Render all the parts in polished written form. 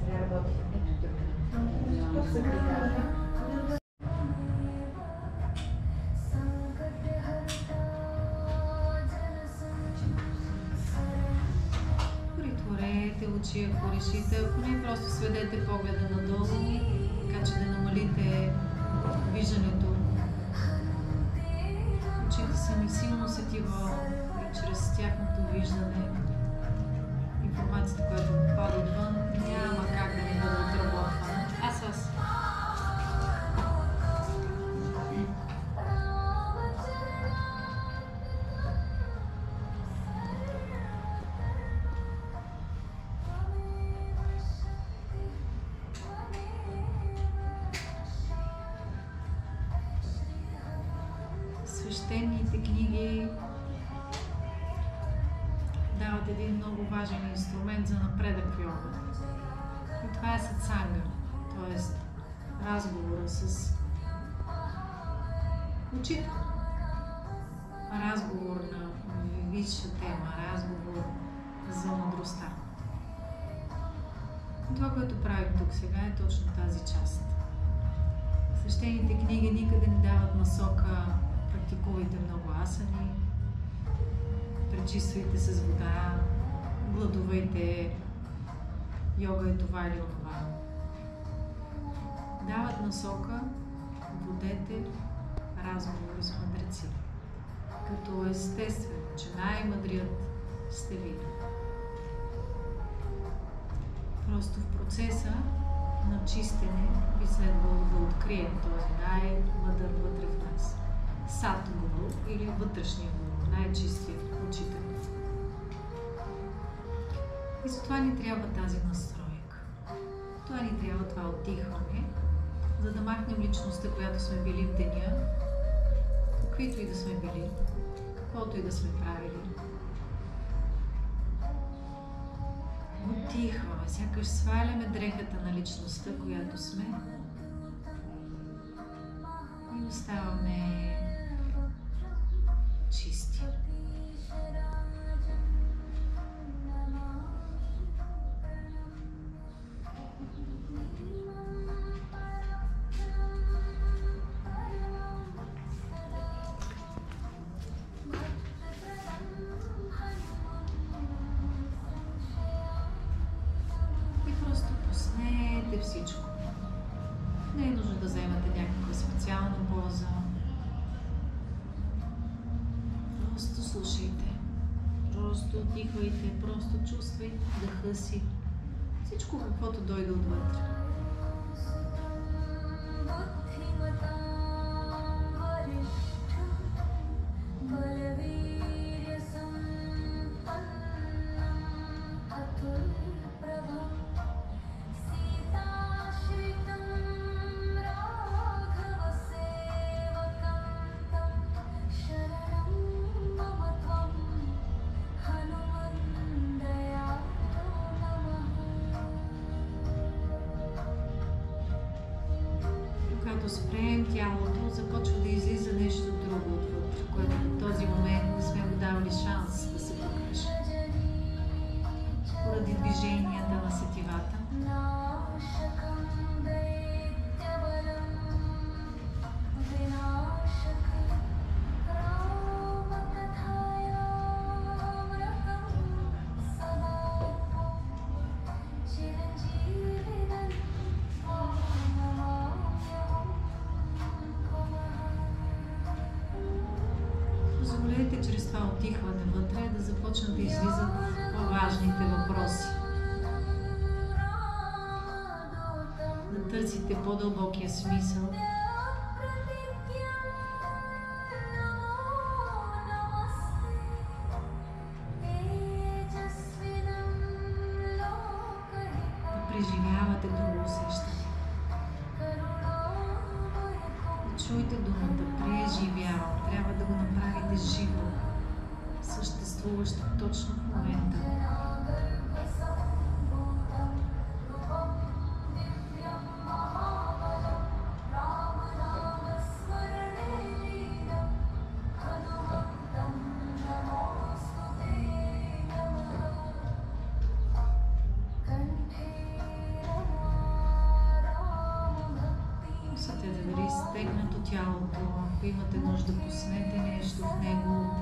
Сега работих тук в секретарка. Притворете очи, ако решите. Ако не, просто сведете погледа надолу, така че да намалите виждането. Очите са ни силно сетиво и чрез тяхното виждане информацията, която попада отвън, няма как да ни бъде отработвана. Аз. Свещените книги дават един много важен инструмент за напредък в йога. И това е сатсанга, т.е. разговора с учител. Разговор на висша тема, разговор за мъдростта. И това, което правим тук сега, е точно тази част. Свещените книги никъде не дават насока. Практикувайте много асани, пречиствайте с вода, гладувайте, йога е това или онова. Дават насока, водете разговори с мъдреци, като естествено, че най-мъдрият сте ви. Просто в процеса на чистене би следвало да открием този най-мъдър вътре в нас. Сатгуру или вътрешния гуру, най-чистият учител. И затова ни трябва тази настройка. Това ни трябва това отдихване, за да махнем личността, която сме били в деня, каквито и да сме били, каквото и да сме правили. Отдихваме, сякаш сваляме дрехата на личността, която сме, и оставаме чисти. И просто пуснете всичко. Не е нужно да вземате някаква специална поза. Просто слушайте, просто отдихвайте, просто чувствайте дъха си, всичко каквото дойде отвътре. Когато спрем тялото, започва да излиза нещо друго отвътре, което в този момент не сме му давали шанс да се покаже. Поради движенията на сетивата. Позволете чрез това отдихване вътре да започнат да излизат по-важните въпроси. Да търсите по-дълбокия смисъл. Да преживявате друго усещане. Да чуйте думата преживявам. Трябва да го направите живо, съществуващо точно в момента. тялото. Ако имате нужда, пуснете нещо в него.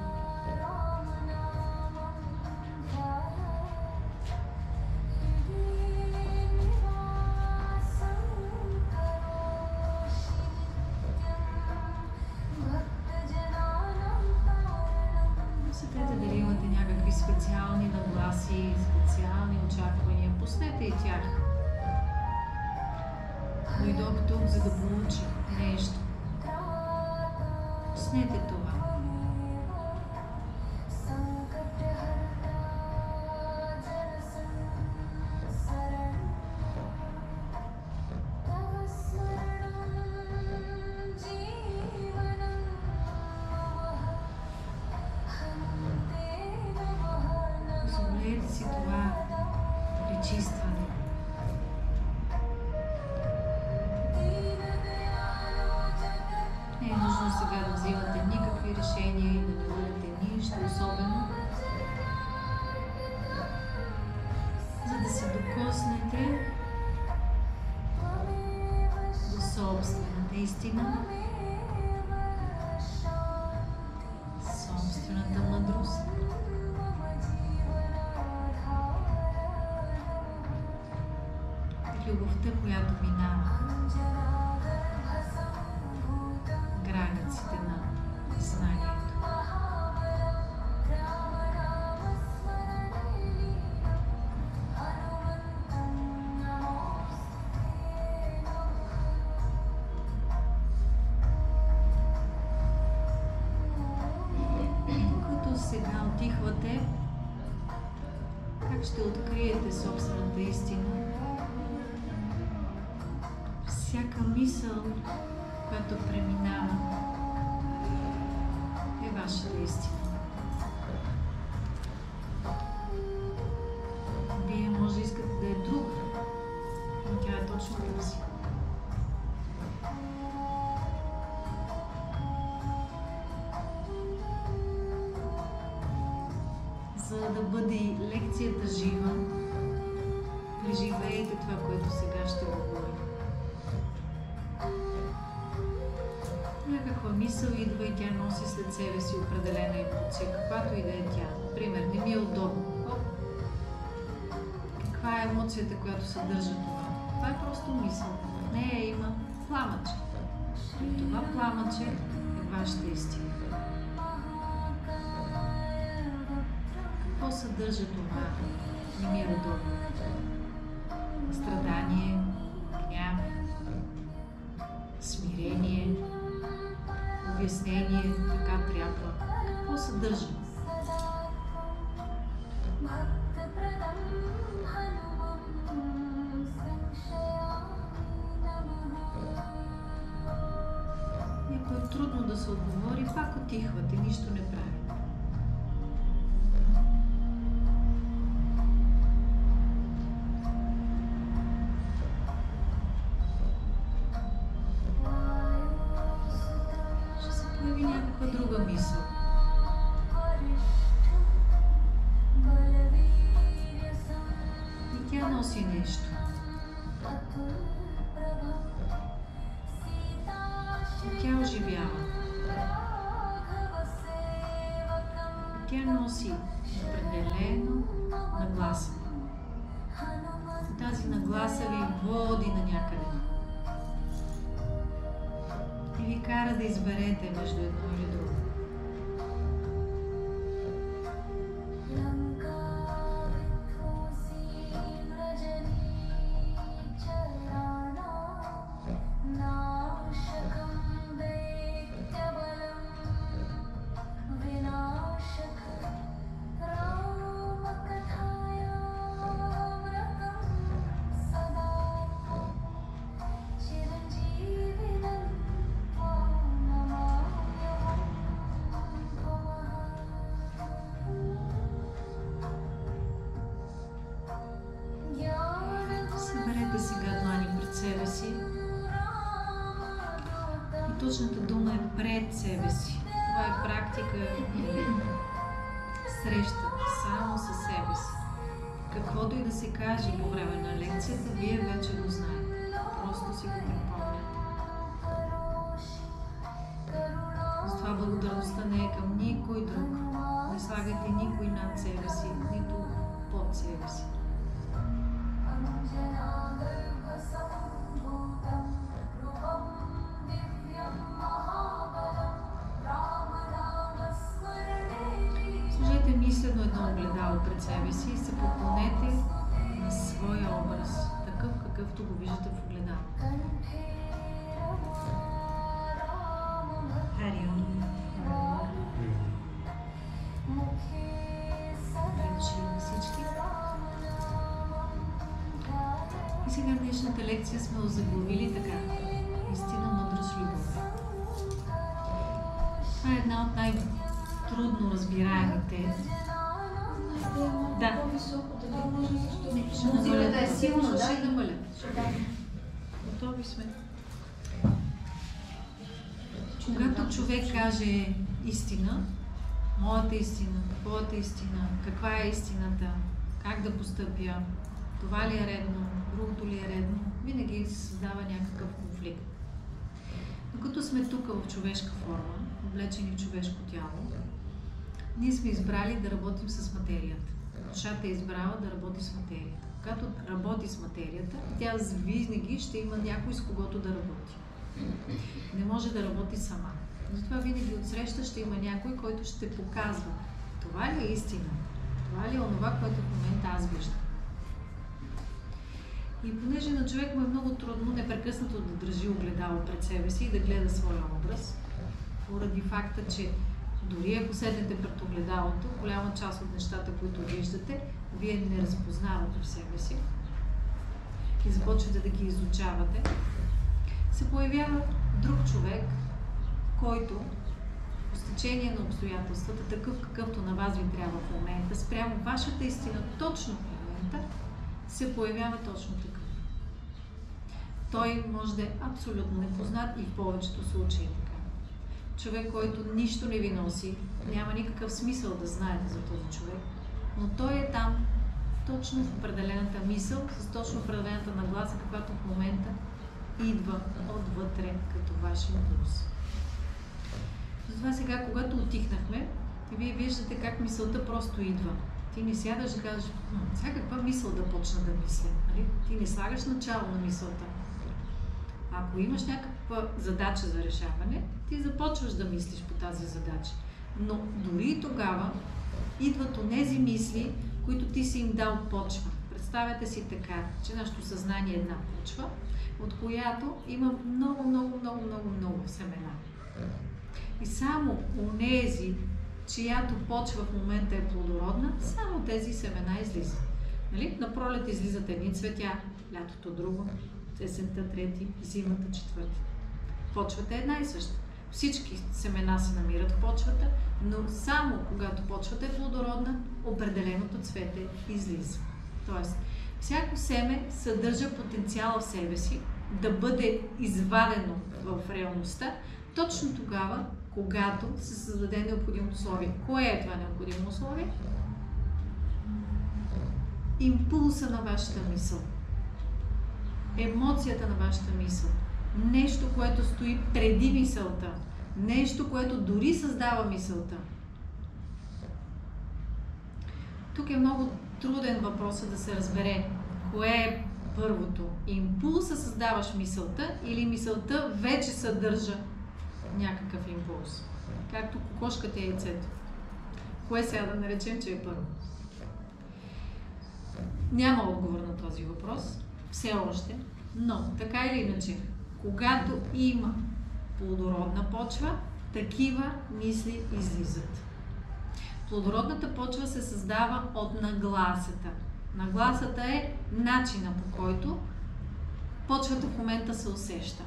Усетете дали имате някакви специални нагласи, специални очаквания. Пуснете и тях. Дойдох тук, за да получа нещо. Пуснете това. Позволете си това пречистване. Не е нужно сега да взимате никакви решения и да не бъдете нищо особено, за да се докоснете до собствената истина, собствената мъдрост. Любовта, която минава границите на знанието. Като сега отихвате, как ще откриете собствената истина? Всяка мисъл, която преминава, е вашата истина. Вие може да искате да е друга, но тя е точно тази. За да бъде лекцията жива, преживеете това, което сега ще говорим. Някаква мисъл идва и тя носи след себе си определена емоция, каквато и да е тя. Например, не ми е удобно. Каква е емоцията, която съдържа това? Това е просто мисъл. В нея има пламъче. И това пламъче е вашата истина. Какво съдържа това? Не ми е удобно. Страдание, гняв, смирение, обяснение, така трябва. Какво съдържа? Ако е трудно да се отговори, пак отихвате, нищо не прави. Друга мисъл. И тя носи нещо. И тя оживява. И тя носи определено нагласа. И тази нагласа ви води на някъде. И ви кара да изберете между едно или друго. Сега длани пред себе си и точната дума е пред себе си. Това е практика среща само със себе си. Каквото и да се каже по време на лекцията, вие вече го знаете. Просто си го припомняте. благодарността не е към никой друг. Не слагайте никой над себе си, нито под себе си. Сложете мислено едно огледало пред себе си и се поклонете на своя образ, такъв какъвто го виждате в огледало. Хари Ом. Дошли на всички. И сега днешната лекция сме озаглавили така. Истина, мъдрост, любов. Това е една от най-трудно разбираемите. Да. Ще намаля да е силно, да? Ще намаля. Готови сме. Когато човек каже истина, моята истина, твоята истина, каква е истината, как да постъпя, това ли е редно, другото ли е редно, винаги се създава някакъв конфликт. Докато сме тук в човешка форма, облечени в човешко тяло, ние сме избрали да работим с материята. Душата е избрала да работи с материята. Когато работи с материята, тя винаги ще има някой с когото да работи. Не може да работи сама. Затова винаги отсреща ще има някой, който ще показва това ли е истина, това ли е онова, което в момента аз виждам. И понеже на човек му е много трудно непрекъснато да държи огледало пред себе си и да гледа своя образ, поради факта, че дори ако седнете пред огледалото, голяма част от нещата, които виждате, вие не разпознавате в себе си и започвате да ги изучавате, се появява друг човек, който по стечение на обстоятелствата, такъв какъвто на вас ви трябва в момента, спрямо вашата истина точно в момента, се появява точно такъв. Той може да е абсолютно непознат и в повечето случаи така. Човек, който нищо не ви носи, няма никакъв смисъл да знаете за този човек, но той е там точно в определената мисъл, с точно определената нагласа, каквато в момента идва отвътре като ваш импулс. Затова сега, когато отихнахме, вие виждате как мисълта просто идва. Ти не сядаш да кажеш, сега каква мисъл да почна да мисля? Нали? Ти не слагаш начало на мисълта. Ако имаш някаква задача за решаване, ти започваш да мислиш по тази задача. Но дори и тогава идват онези мисли, които ти си им дал почва. Представете си така, че нашето съзнание е една почва, от която има много семена. И само онези, чиято почва в момента е плодородна, само тези семена излизат. Нали? На пролет излизат едни цветя, лятото друго, есента трети, зимата четвърти. Почвата е една и съща. Всички семена се намират в почвата, но само когато почвата е плодородна, определеното цвете излиза. Тоест, всяко семе съдържа потенциала в себе си да бъде извадено в реалността, точно тогава, когато се създаде необходимото условие. Кое е това необходимо условие? Импулса на вашата мисъл. Емоцията на вашата мисъл. Нещо, което стои преди мисълта. Нещо, което дори създава мисълта. Тук е много труден въпрос да се разбере кое е първото. Импулса създаваш мисълта или мисълта вече съдържа някакъв импулс. Както кокошката и яйцето. Кое сега да наречем, че е първо? Няма отговор на този въпрос. Все още. Но, така или иначе, когато има плодородна почва, такива мисли излизат. Плодородната почва се създава от нагласата. Нагласата е начина, по който почвата в момента се усеща.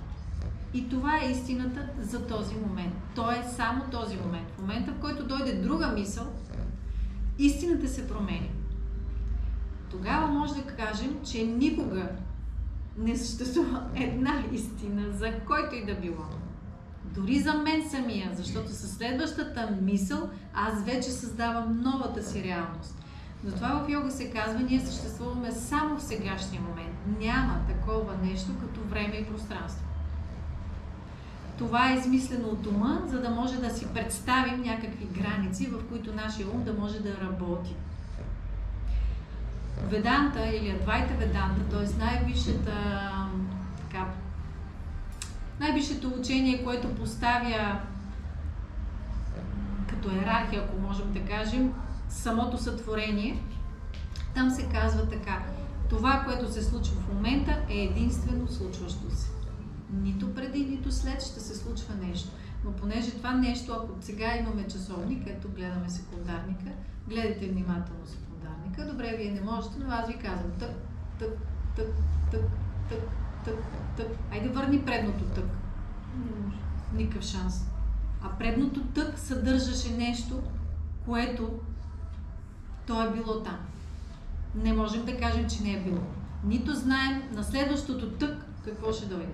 И това е истината за този момент. То е само този момент. В момента, в който дойде друга мисъл, истината се променя. Тогава може да кажем, че никога не съществува една истина, за който и да било. Дори за мен самия, защото със следващата мисъл аз вече създавам новата си реалност. Затова в йога се казва, ние съществуваме само в сегашния момент. Няма такова нещо като време и пространство. Това е измислено от ума, за да може да си представим някакви граници, в които нашия ум да може да работи. Веданта или Адвайта Веданта, т.е. най-висшето учение, което поставя като йерархия, ако можем да кажем, самото сътворение, там се казва така: това, което се случва в момента, е единствено случващо се. Нито преди, нито след ще се случва нещо. Но понеже това нещо, ако сега имаме часовник, ето гледаме секундарника, гледайте внимателно секундарника, добре, вие не можете, но аз ви казвам тък, тък, тък, тък, тък, тък, тък. Айде върни предното тък. Никакъв шанс. А предното тък съдържаше нещо, което то е било там. Не можем да кажем, че не е било. Нито знаем на следващото тък какво ще дойде.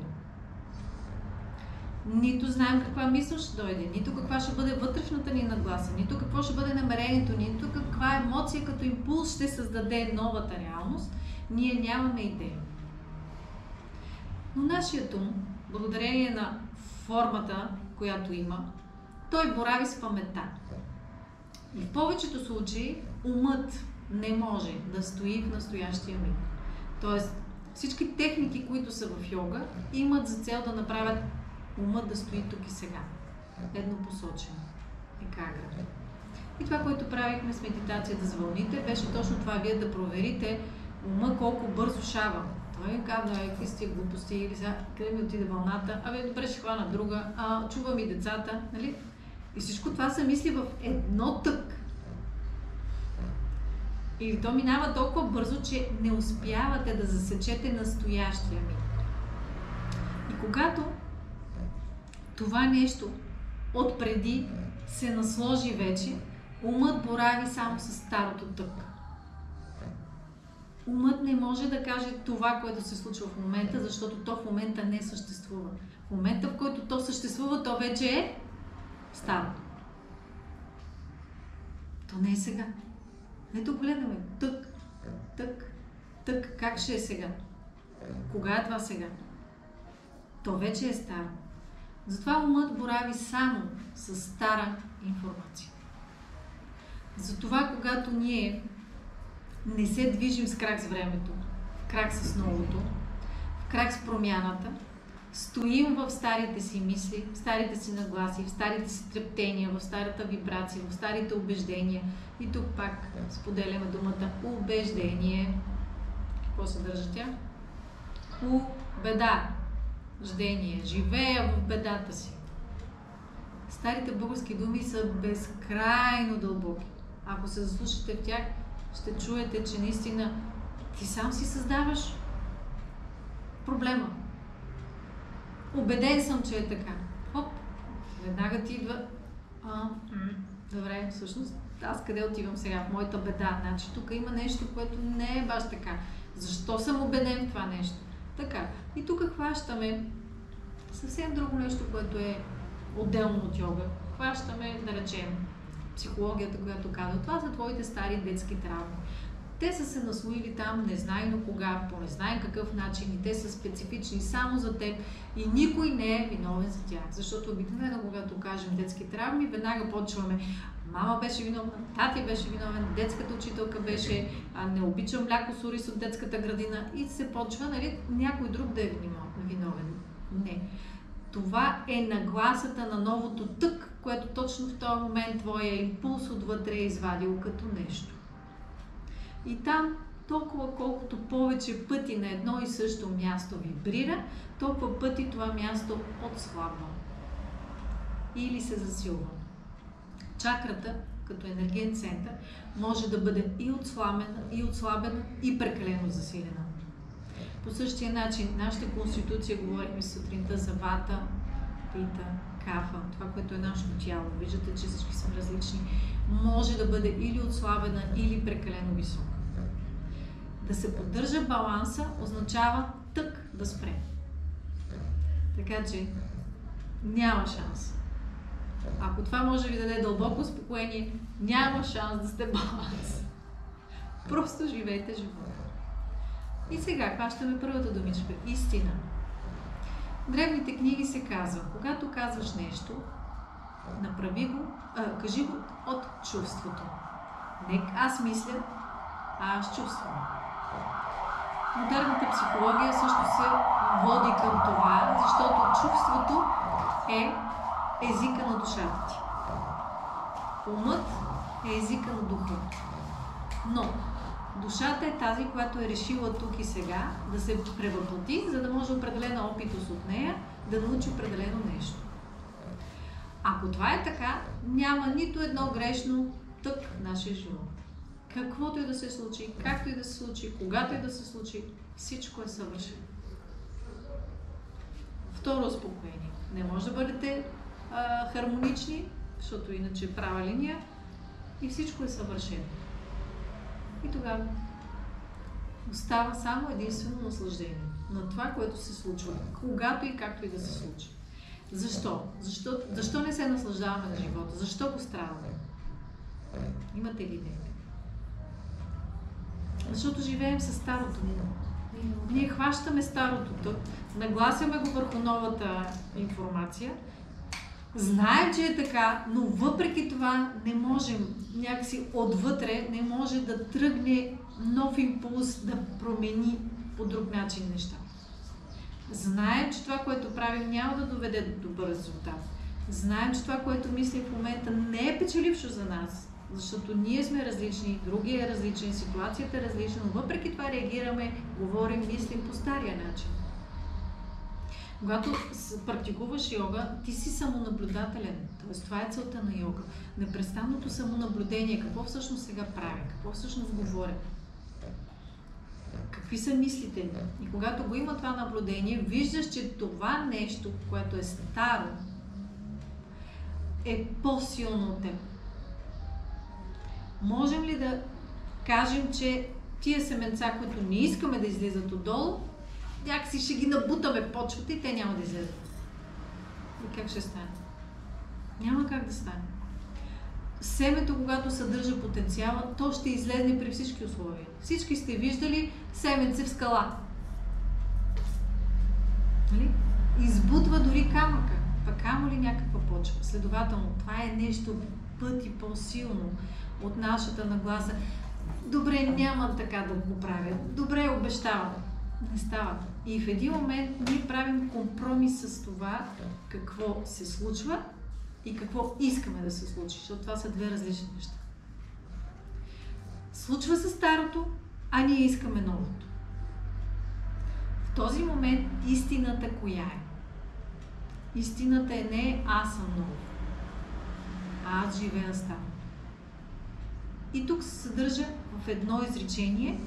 Нито знаем каква мисъл ще дойде, нито каква ще бъде вътрешната ни нагласа, нито какво ще бъде намерението, нито каква емоция като импулс ще създаде новата реалност. Ние нямаме идея. Но нашият ум, благодарение на формата, която има, той борави с паметта. И в повечето случаи умът не може да стои в настоящия миг. Тоест, всички техники, които са в йога, имат за цел да направят умът да стои тук и сега. Еднопосочено. Екагра. И това, което правихме с медитацията за вълните, беше точно това: вие да проверите ума колко бързо шава. Той казва: какви сте глупости, или сега къде ми отиде вълната, добре, ще хвана друга, чувам и децата, нали? И всичко това са мисли в едно тък. Или то минава толкова бързо, че не успявате да засечете настоящия миг. И когато това нещо отпреди се насложи вече, умът борави само с старото тък. Умът не може да каже това, което се случва в момента, защото то в момента не съществува. В момента, в който то съществува, то вече е старо. То не е сега. Ето гледаме. Тък, тък, тък. Как ще е сега? Кога е това сега? То вече е старо. Затова умът борави само с стара информация. Затова, когато ние не се движим с крак с времето, в крак с новото, в крак с промяната, стоим в старите си мисли, в старите си нагласи, в старите си трептения, в старата вибрация, в старите убеждения. И тук пак споделяме думата убеждение. Какво съдържа тя? Беда. Ждение. Живея в бедата си. Старите български думи са безкрайно дълбоки. Ако се заслушате в тях, ще чуете, че наистина ти сам си създаваш проблема. Убеден съм, че е така. Хоп, веднага ти идва. Добре, всъщност, аз къде отивам сега? В моята беда. Значи тук има нещо, което не е баш така. Защо съм убеден в това нещо? Така. И тук хващаме съвсем друго нещо, което е отделно от йога. Хващаме, да речем, психологията, която казва: това са твоите стари детски травми. Те са се наслоили там незнайно кога, по незнайно какъв начин, и те са специфични само за теб и никой не е виновен за тях. Защото обикновено, когато кажем детски травми, веднага почваме: мама беше виновна, тати беше виновен, детската учителка беше, не обичам мляко с ориз от детската градина, и се почва, нали, някой друг да е виновен. Не. Това е нагласата на новото тък, което точно в този момент твоя импулс отвътре е извадил като нещо. И там, толкова колкото повече пъти на едно и също място вибрира, толкова пъти това място отслабва или се засилва. Чакрата, като енергиен център, може да бъде и отслабена, и прекалено засилена. По същия начин, нашата конституция, говорихме сутринта за вата, пита, кафа, това, което е нашето тяло. Виждате, че всички сме различни. Може да бъде или отслабена, или прекалено висока. Да се поддържа баланса означава тък да спре. Така че няма шанс. Ако това може да ви даде дълбоко успокоение, няма шанс да сте баланс. Просто живейте живота. И сега хващаме първата думичка. Истина. В древните книги се казва, когато казваш нещо, направи го, кажи го от чувството. Не аз мисля, а аз чувствам. Модерната психология също се води към това, защото чувството е езика на душата ти. Умът е езика на духа. Но душата е тази, която е решила тук и сега да се превъплати, за да може определена опитност от нея да научи определено нещо. Ако това е така, няма нито едно грешно тък в нашия живот. Каквото и да се случи, както и да се случи, когато и да се случи, всичко е съвършено. Второ успокоение. Не може да бъдете хармонични, защото иначе е права линия и всичко е съвършено. И тогава остава само единствено наслаждение на това, което се случва, когато и както и да се случи. Защо? Защо не се наслаждаваме на живота? Защо го страдаме? Имате ли идея? Защото живеем със старото минало. Ние хващаме старото тук, нагласяме го върху новата информация, знаем, че е така, но въпреки това не можем, някакси отвътре не може да тръгне нов импулс да промени по друг начин неща. Знаем, че това, което правим, няма да доведе до добър резултат. Знаем, че това, което мислим в момента, не е печелившо за нас, защото ние сме различни, другия е различен, ситуацията е различна, но въпреки това реагираме, говорим, мислим по стария начин. Когато практикуваш йога, ти си самонаблюдателен. Тоест, това е целта на йога. Непрестанното самонаблюдение. Какво всъщност сега правя? Какво всъщност говоря? Какви са мислите ми? И когато го има това наблюдение, виждаш, че това нещо, което е старо, е по-силно от теб. Можем ли да кажем, че тия семенца, които не искаме да излизат отдолу, някакси ще ги набутаме в почвата и те няма да излезат? И как ще стане? Няма как да стане. Семето, когато съдържа потенциала, то ще излезне при всички условия. Всички сте виждали семенце в скала. Нали? Избутва дори камъка, пък камо ли някаква почва. Следователно, това е нещо пъти по-силно от нашата нагласа. Добре, няма така да го правя. Добре, обещавам. Не става. И в един момент ние правим компромис с това какво се случва и какво искаме да се случи, защото това са две различни неща. Случва се старото, а ние искаме новото. В този момент истината коя е? Истината е не аз съм ново, а аз живея старо. И тук се съдържа в едно изречение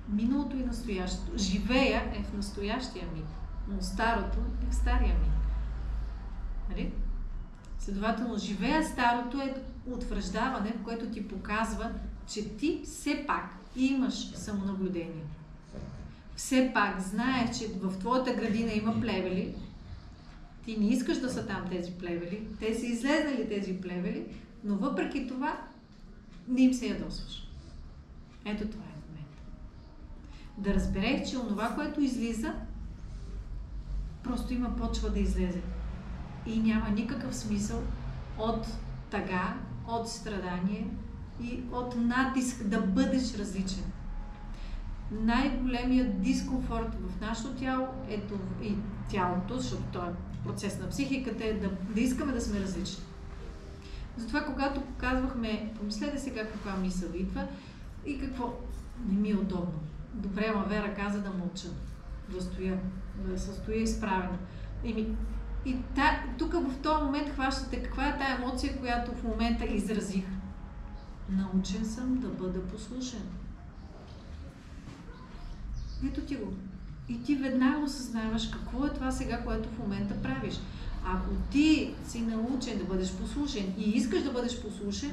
миналото и настоящето. Живея е в настоящия миг, но старото е в стария миг. Нали? Следователно, живея старото е утвърждаване, в което ти показва, че ти все пак имаш самонаблюдение. Все пак знаеш, че в твоята градина има плевели, ти не искаш да са там тези плевели, те са излезнали тези плевели, но въпреки това не им се ядосваш. Ето това е момента. Да разберех, че онова, което излиза, просто има почва да излезе. И няма никакъв смисъл от тъга, от страдание и от натиск да бъдеш различен. Най-големият дискомфорт в нашето тяло и тялото, защото това е процес на психиката, е да искаме да сме различни. Затова, когато казвахме, помислете сега каква мисъл идва и какво не ми е удобно. Добре, ама Вера каза да мълча, да стоя, да се стоя изправено. И тук в този момент хващате каква е тая емоция, която в момента изразих. Научен съм да бъда послушен. Ето ти го. И ти веднага осъзнаваш какво е това сега, което в момента правиш. Ако ти си научен да бъдеш послушен и искаш да бъдеш послушен,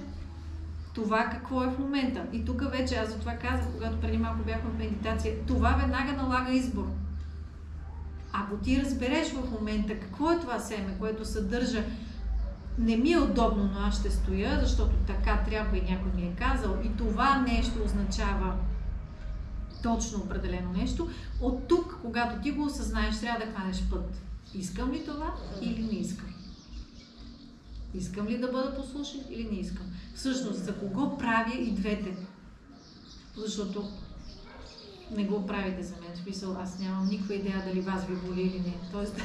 това какво е в момента. И тук вече, аз за това казах, когато преди малко бяхме в медитация, това веднага налага избор. Ако ти разбереш в момента какво е това семе, което съдържа не ми е удобно, но аз ще стоя, защото така трябва и някой ми е казал и това нещо означава точно определено нещо, от тук, когато ти го осъзнаеш, трябва да хванеш път. Искам ли това или не искам? Искам ли да бъда послушен или не искам? Всъщност, за кого правя и двете? Защото не го правите за мен. В смисъл, аз нямам никаква идея дали вас ви боли или не. Тоест,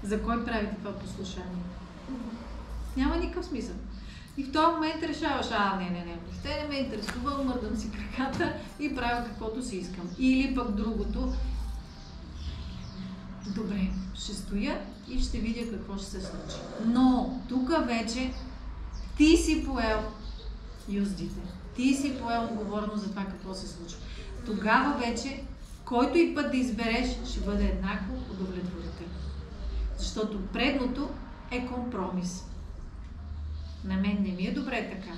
за кой правите това послушание? Няма никакъв смисъл. И в този момент решаваш, не, въобще не ме интересува, мърдам си краката и правя каквото си искам. Или пък другото, добре, ще стоя и ще видя какво ще се случи. Но тук вече ти си поел юздите. Ти си поел отговорност за това какво се случва. Тогава вече, който и път да избереш, ще бъде еднакво удовлетворително. Защото предното е компромис. На мен не ми е добре така.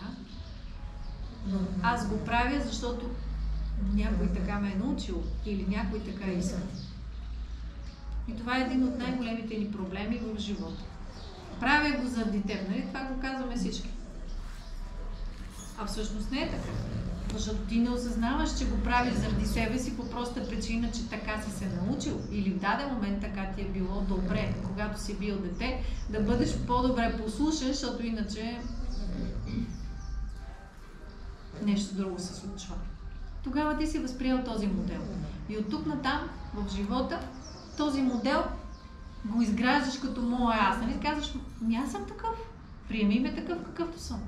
Аз го правя, защото някой така ме е научил или някой така иска. И това е един от най-големите ни проблеми в живота. Правя го заради теб, нали? Това го казваме всички. А всъщност не е така. Защото ти не осъзнаваш, че го правиш заради себе си по проста причина, че така си се научил. Или в даден момент така ти е било добре, когато си бил дете, да бъдеш по-добре послушен, защото иначе нещо друго се случва. Тогава ти си възприел този модел. И от тук натам в живота този модел го изграждаш като моя аз. Нали казваш, аз съм такъв, приеми ме такъв какъвто съм.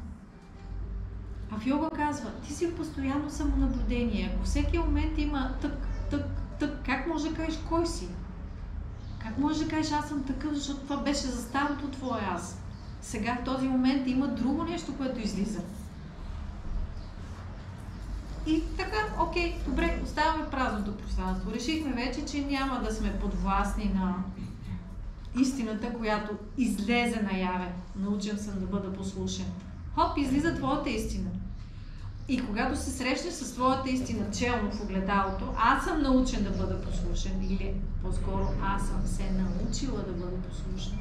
А в йога казва, ти си в постоянно самонаблюдение. Ако всеки момент има тък, как може да кажеш кой си? Как може да кажеш аз съм такъв, защото това беше за старото твое аз. Сега в този момент има друго нещо, което излиза. И така, окей, добре, оставяме празното пространство. Решихме вече, че няма да сме подвластни на истината, която излезе наяве. Научен съм да бъда послушен. Хоп, излиза твоята истина. И когато се срещнеш с твоята истина челно в огледалото, аз съм научен да бъда послушен, или по-скоро аз съм се научила да бъда послушна.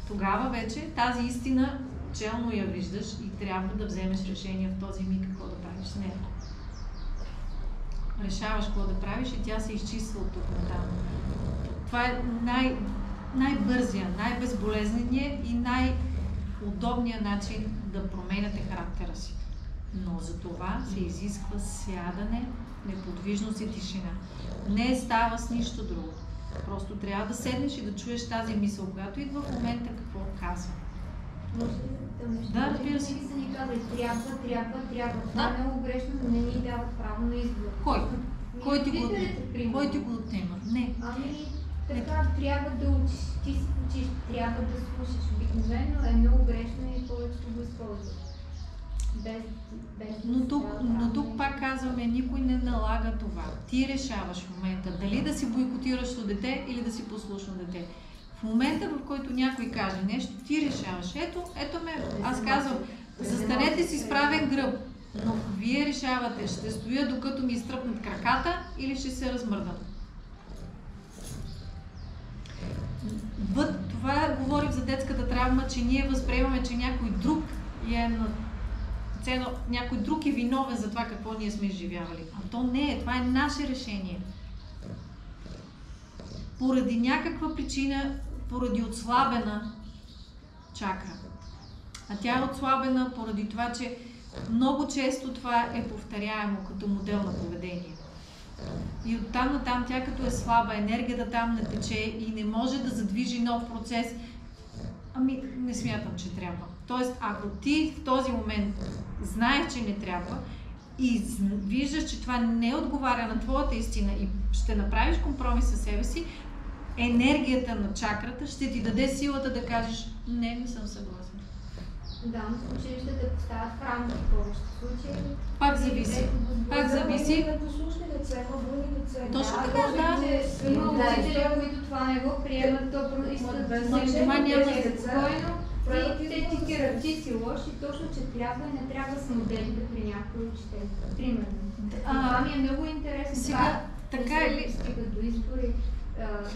Тогава вече тази истина челно я виждаш и трябва да вземеш решение в този миг какво да правиш с нея. Решаваш какво да правиш и тя се изчиства от тук натам. Това е най-бързия, най-безболезнения и най-удобният начин да променяте характера си. Но за това се изисква сядане, неподвижност и тишина. Не става с нищо друго. Просто трябва да седнеш и да чуеш тази мисъл, когато идва в момента какво казва. Да, разбира се. Са ни казали, трябва. Това е много грешно, но не ни дават право на избор. Кой? Кой ти го отнема? Не. Така, трябва да учиш, ти си учиш, трябва да слушаш. Обикновено е много грешно и повечето го използват. Но тук пак казваме, никой не налага това. Ти решаваш в момента дали да си бойкотиращо дете или да си послушно дете. В момента, в който някой каже нещо, ти решаваш. Ето ме, аз казвам, застанете си с правен гръб, но вие решавате, ще стоя докато ми изтръпнат краката или ще се размърдам. Това говорим за детската травма, че ние възприемаме, че някой друг някой друг е виновен за това какво ние сме изживявали. А то не е, това е наше решение. Поради някаква причина, поради отслабена чакра. А тя е отслабена поради това, че много често това е повторяемо като модел на поведение. И оттам натам тя като е слаба, енергията там не тече и не може да задвижи нов процес. Не смятам, че трябва. Тоест, ако ти в този момент знаеш, че не трябва и виждаш, че това не отговаря на твоята истина и ще направиш компромис със себе си, енергията на чакрата ще ти даде силата да кажеш, не съм съгласна. Да, но в училищата поставят в рамки в повечето случаи. Пак зависи. Точно така, да. Има учители, които това не го приемат, то искат това няма спокойно. И те ти кират, ти си лош и точно, че трябва и не трябва с моделите при някои учители. Примерно. Това ми е много интересно. Сега, така е ли? Стигат до избори,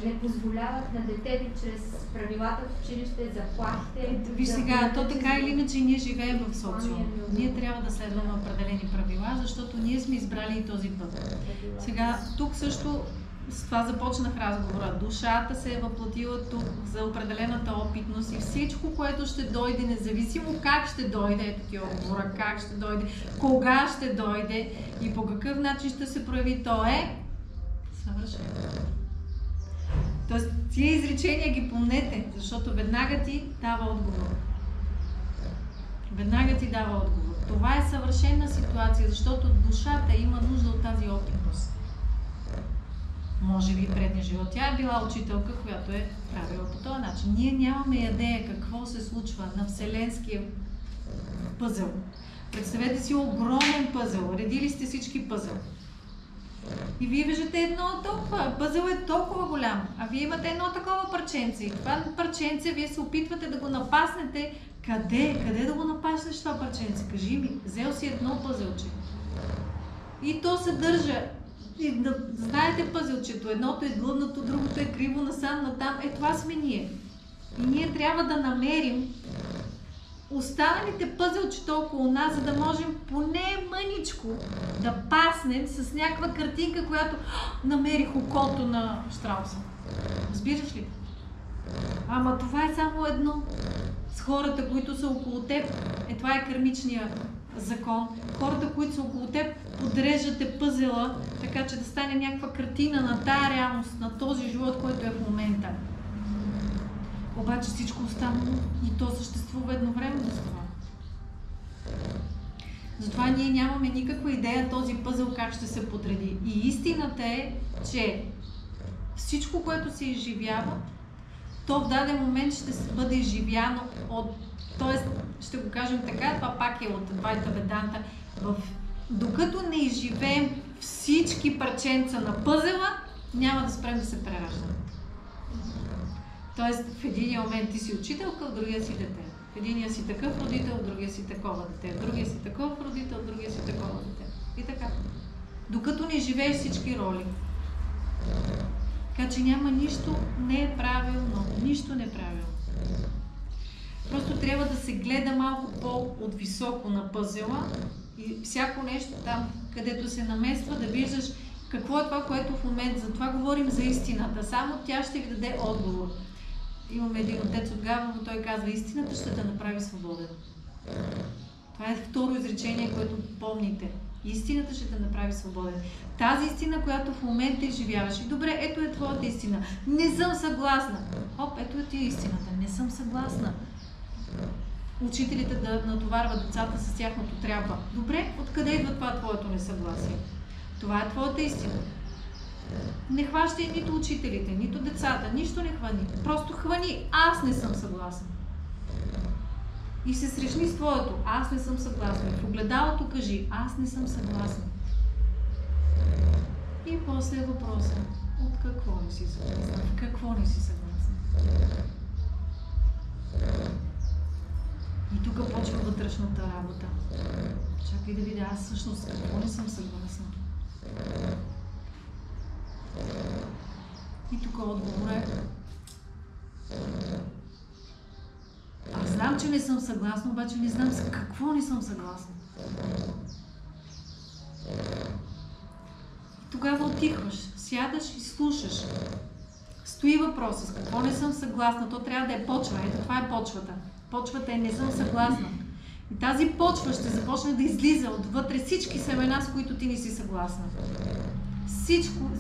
не позволяват на детето чрез правилата в училище, заплахите. Виж сега, то така или иначе ние живеем в социум. Ние трябва да следваме определени правила, защото ние сме избрали и този път. Сега, тук също с това започнах разговора. Душата се е въплатила тук за определената опитност и всичко, което ще дойде, независимо как ще дойде, ето ти отговора, как ще дойде, кога ще дойде и по какъв начин ще се прояви, то е съвършено. Тоест, тия изречения ги помнете, защото веднага ти дава отговор. Веднага ти дава отговор. Това е съвършена ситуация, защото душата има нужда от тази опитност. Може би предния живот тя е била учителка, която е правила по този начин. Ние нямаме идея какво се случва на вселенския пъзел. Представете си огромен пъзел. Редили сте всички пъзел. И вие виждате едно толкова. Пъзел е толкова голям. А вие имате едно такова парченце. И това парченце вие се опитвате да го напаснете. Къде? Къде да го напаснеш това парченце? Кажи ми. Взел си едно пъзелче. И то се държа. И да знаете пъзелчето. Едното е длъбнато, другото е криво насам, натам. Това сме ние. И ние трябва да намерим останалите пъзелчета около нас, за да можем поне мъничко да паснем с някаква картинка, която намерих окото на Щрауса. Разбираш ли? Ама това е само едно. С хората, които са около теб, това е кармичния закон. Хората, които са около теб, подреждате пъзела, така че да стане някаква картина на тая реалност, на този живот, който е в момента. Обаче всичко останало и то съществува едновременно с това. Затова ние нямаме никаква идея този пъзел как ще се подреди. И истината е, че всичко, което се изживява, то в даден момент ще бъде изживяно от... Тоест, ще го кажем така, това пак е от Адвайта Веданта. Докато не изживеем всички парченца на пъзела, няма да спрем да се прераждаме. Тоест, в един момент ти си учителка, в другия си дете. В единия си такъв родител, в другия си такова дете. В другия си такъв родител, в другия си такова дете. И така. Докато не живееш всички роли. Така че няма нищо неправилно. Нищо неправилно. Просто трябва да се гледа малко по-отвисоко на пъзела и всяко нещо там, където се намества, да виждаш какво е това, което в момента. Затова говорим за истината. Само тя ще ви даде отговор. Имаме един отец от Габрово, той казва, истината ще те направи свободен. Това е второ изречение, което помните. Истината ще те направи свободен. Тази истина, която в момента изживяваш. И добре, ето е твоята истина. Не съм съгласна. Хоп, ето е ти истината. Не съм съгласна. Учителите да натоварват децата с тяхното трябва. Добре, откъде идва това твоето несъгласие? Това е твоята истина. Не хващай нито учителите, нито децата, нищо не хвани. Просто хвани, аз не съм съгласна. И се срещни с твоето, аз не съм съгласна. В огледалото кажи, аз не съм съгласна. И после е въпроса, от какво не си съгласна? В какво не си съгласна? И тук почва вътрешната работа. Чакай да видя, аз всъщност какво не съм съгласна. И тук отговор е. Аз знам, че не съм съгласна, обаче не знам с какво не съм съгласна. И тогава отихваш, сядаш и слушаш. Стои въпроса, с какво не съм съгласна, то трябва да е почва. Ето това е почвата. Почвата е не съм съгласна. И тази почва ще започне да излиза отвътре всички семена, с които ти не си съгласна.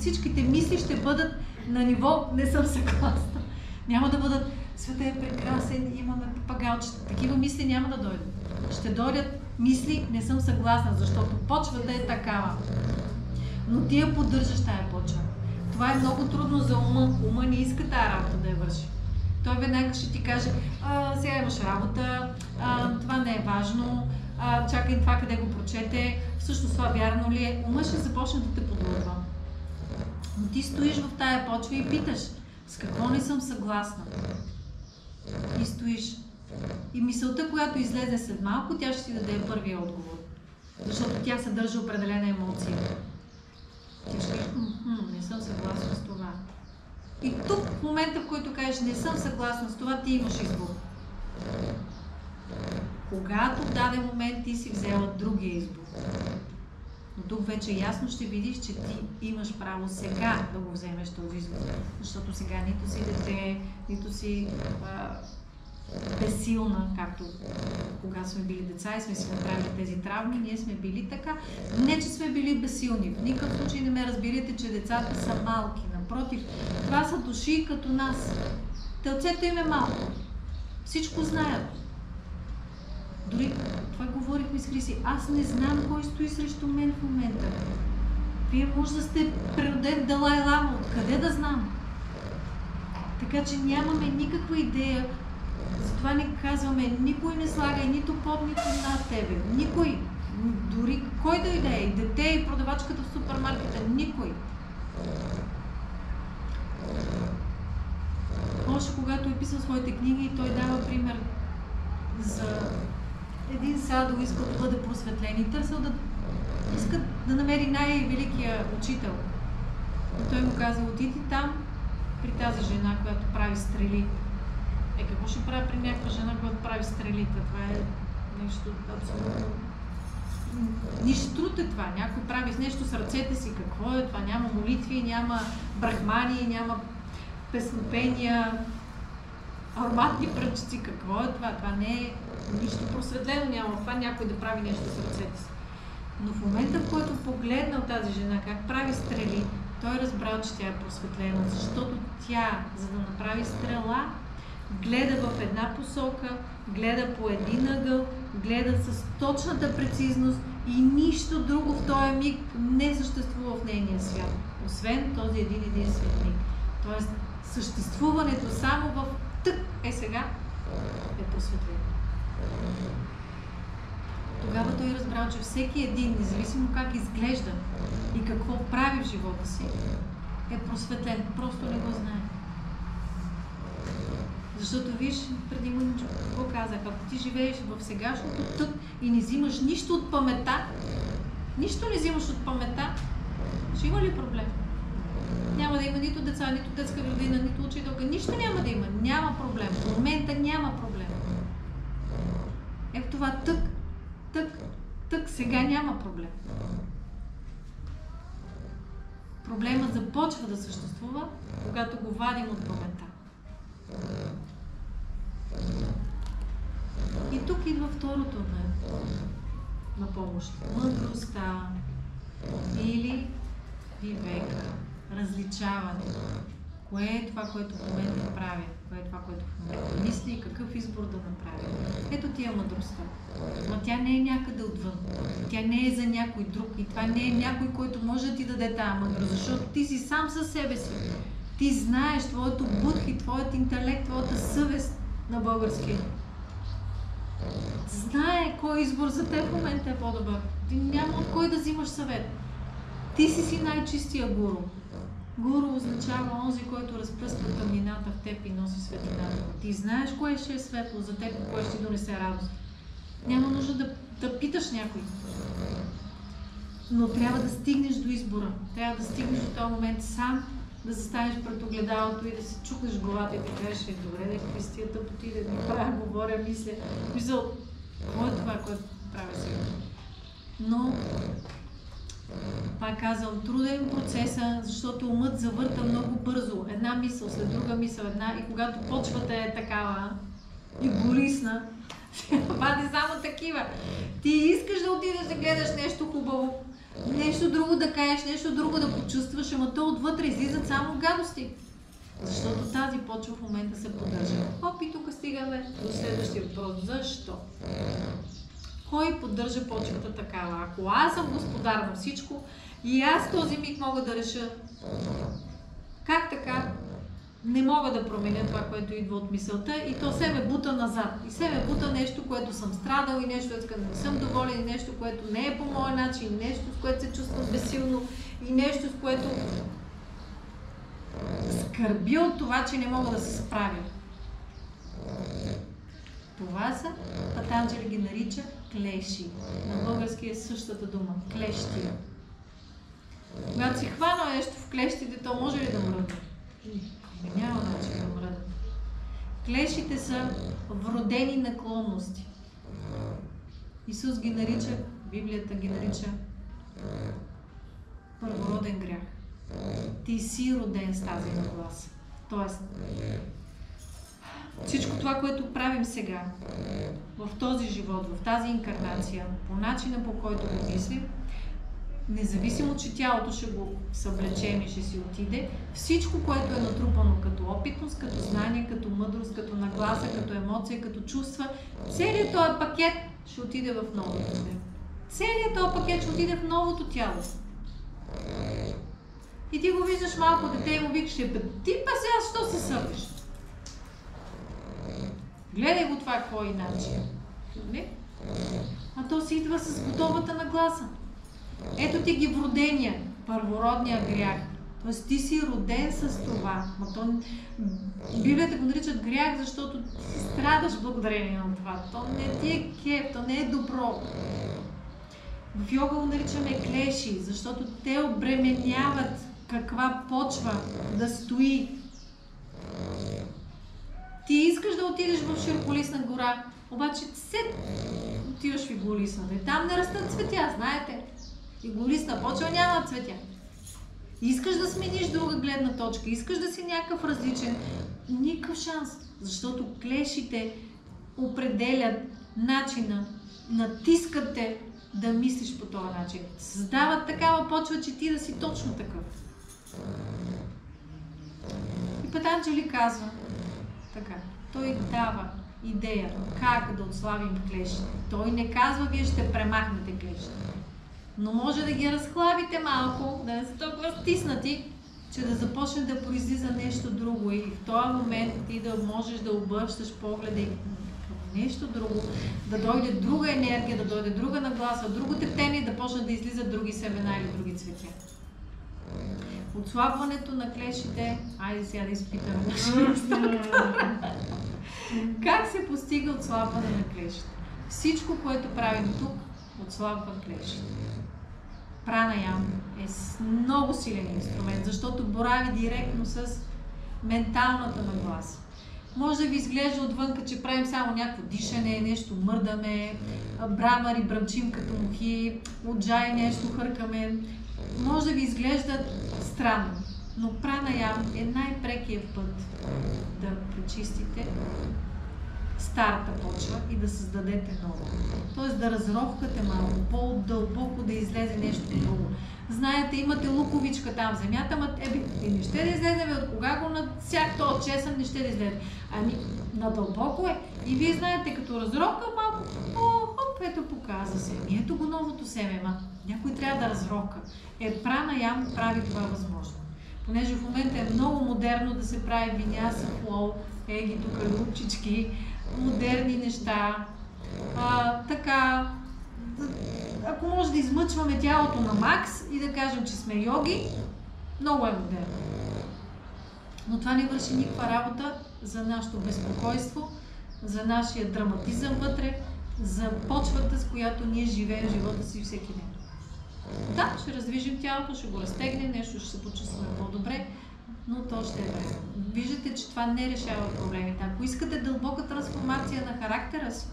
Всичките мисли ще бъдат на ниво не съм съгласна. Няма да бъдат света е прекрасен, имаме папагалчета. Такива мисли няма да дойдат. Ще дойдат мисли не съм съгласна, защото почвата е такава. Но ти я поддържаш тая почва. Това е много трудно за ума. Ума не иска тая работа да я върши. Той веднага ще ти каже, сега имаш работа, това не е важно, чакай това къде го прочете, всъщност това вярно ли е? Ума ще започне да те подлъгва. Но ти стоиш в тая почва и питаш, с какво не съм съгласна? И стоиш. И мисълта, която излезе след малко, тя ще ти даде първия отговор. Защото тя съдържа определена емоция. Ти ще кажеш, не съм съгласна с това. И тук, в момента, в който кажеш, не съм съгласна с това, ти имаш избор. Когато в даден момент ти си взела другия избор. Но тук вече ясно ще видиш, че ти имаш право сега да го вземеш този избор. Защото сега нито си дете, нито си безсилна, както когато сме били деца и сме си направили тези травми, ние сме били така. Не, че сме били безсилни. В никакъв случай не ме разбирате, че децата са малки. Напротив, това са души като нас. Телцето им е малко. Всичко знаят. Дори това говорихме с Хриси. Аз не знам кой стои срещу мен в момента. Вие може да сте природен Далай Лама. Откъде да знам? Така че нямаме никаква идея. Затова не казваме, никой не слага нито под, нито над тебе. Никой. Дори кой да иде, и дете, и продавачката в супермаркета. Никой. Още когато е писал своите книги, той дава пример за един садо, иска да бъде просветлен и търсил иска да намери най-великия учител. И той му каза, отиди там при тази жена, която прави стрели. Какво ще прави при някаква жена, която прави стрелите? Това е нещо абсолютно... Нищо труд е това. Някой прави с нещо с ръцете си. Какво е това? Няма молитви, няма брахмани, няма песнопения, ароматни пръчици. Какво е това? Това не е нищо просветлено, няма това някой да прави нещо с ръцете си. Но в момента, в който погледнал тази жена как прави стрели, той разбрал, че тя е просветлена, защото тя, за да направи стрела, гледа в една посока, гледа по един ъгъл, гледа с точната прецизност и нищо друго в този миг не съществува в нейния свят, освен този един единствен миг. Тоест, съществуването само в тък е сега е просветлено. Тогава той разбрал, че всеки един, независимо как изглежда и какво прави в живота си, е просветлен. Просто не го знае. Защото виж, преди мъничко, какво казах, ако ти живееш в сегашното тък и не взимаш нищо от памета, нищо не взимаш от памета, ще има ли проблем? Няма да има нито деца, нито детска градина, нито учителка, нищо няма да има, няма проблем. В момента няма проблем. Ето това тък, сега няма проблем. Проблемът започва да съществува, когато го вадим от памета. И тук идва второто на помощ. Мъдростта или вивека, различаване. Кое е това, което в момента правя? Кое е това, което в момента мисли и какъв избор да направя? Ето ти е мъдростта. Но тя не е някъде отвън. Тя не е за някой друг. И това не е някой, който може да ти даде тази мъдрост, защото ти си сам със себе си. Ти знаеш твоето будхи, твоят интелект, твоята съвест на български. Знае кой избор за теб в момента е по-добър. Ти няма от кой да взимаш съвет. Ти си най-чистия гуру. Гуру означава онзи, който разпръсква тъмнината в теб и носи светлината. Ти знаеш кое ще е светло за теб, кое ще ти донесе радост. Няма нужда да питаш някой. Но трябва да стигнеш до избора. Трябва да стигнеш до този момент сам, да застанеш пред огледалото и да си чукнеш главата и да кажеш, добре, да какви с тия тъпоти, да ми правя, говоря, мисля. Мисля, какво е това, което правя сега? Но, пак казвам, труден процеса, защото умът завърта много бързо. Една мисъл след друга мисъл, и когато почвата е такава и горисна, вади само такива. Ти искаш да отидеш да гледаш нещо хубаво, нещо друго да кажеш, нещо друго да почувстваш, ама то отвътре излизат само гадости. Защото тази почва в момента се поддържа. Хоп, и тук стигаме до следващия въпрос. Защо? Кой поддържа почвата такава? Ако аз съм господар на всичко и аз този миг мога да реша как така не мога да променя това, което идва от мисълта и то се ме бута назад. И се ме бута нещо, което съм страдал и нещо, което не съм доволен, и нещо, което не е по моя начин, и нещо, с което се чувствам безсилно, и нещо, с което скърбя от това, че не мога да се справя. Това са, Патанджали ги нарича клеши. На български е същата дума. Клещи. Когато си хвана нещо в клещите, то може ли да мръдне? Няма начин да мръдне. Клешите са вродени наклонности. Исус ги нарича, Библията ги нарича първороден грях. Ти си роден с тази нагласа. Тоест, всичко това, което правим сега, в този живот, в тази инкарнация, по начина, по който го мислим, независимо, че тялото ще го съблечем и ще си отиде, всичко, което е натрупано като опитност, като знание, като мъдрост, като нагласа, като емоция, като чувства, целият този пакет ще отиде в новото тяло. Целият този пакет ще отиде в новото тяло. И ти го виждаш малко дете и му викаш, ти па сега, що се събиш? Гледай го това, какво е иначе. А то си идва с готовата нагласа. Ето ти ги вродения, първородния грях. Тоест ти си роден с това. Библията го наричат грях, защото ти страдаш благодарение на това. То не ти е кеф, то не е добро. В йога го наричаме клеши, защото те обременяват каква почва да стои. Ти искаш да отидеш в широколистна гора, обаче отиваш в иглолистната. И там не растат цветя, знаете. Иглолистна почва няма цветя. Искаш да смениш друга гледна точка, искаш да си някакъв различен. Никакъв шанс, защото клешите определят начина, натискат те да мислиш по този начин. Създават такава почва, че ти да си точно такъв. И Патанджали казва така, той дава идея как да отслабим клешите. Той не казва, вие ще премахнете клешите. Но може да ги разхлабите малко, да не са толкова стиснати, че да започне да произлиза нещо друго. И в този момент ти да можеш да обръщаш погледа и към нещо друго, да дойде друга енергия, да дойде друга нагласа, друго тептение и да почне да излизат други семена или други цветя. Отслабването на клешите, айде сега да изпитаме как се постига отслабване на клешите? Всичко, което правим тук, отслабва клешите. Пранаям е много силен инструмент, защото борави директно с менталната нагласа. Може да ви изглежда отвънка, че правим само някакво дишане, нещо мърдаме, брамари, бръмчим като мухи, отджай нещо хъркаме. Може да ви изглежда странно, но пранаям е най-прекият път да пречистите старата почва и да създадете нова. Тоест да разровкате малко, по-дълбоко да излезе нещо друго. Знаете, имате луковичка там в земята, не ще да излезе, от кога го надсях този чесън, не ще да излезе. Ами, надълбоко е. И вие знаете, като разровка малко, ето показа се. И ето го новото семе, някой трябва да разровка. Пранаям прави това възможно. Понеже в момента е много модерно да се прави виняса, флоу, еги тук лупчички, модерни неща. Така, ако може да измъчваме тялото на макс и да кажем, че сме йоги, много е модерно. Но това не върши никаква работа за нашето безпокойство, за нашия драматизъм вътре, за почвата, с която ние живеем живота си всеки ден. Да, ще раздвижим тялото, ще го разтегнем, нещо ще се почувстваме по-добре, но то ще е време. Виждате, че това не решава проблемите. Ако искате дълбока трансформация на характера си,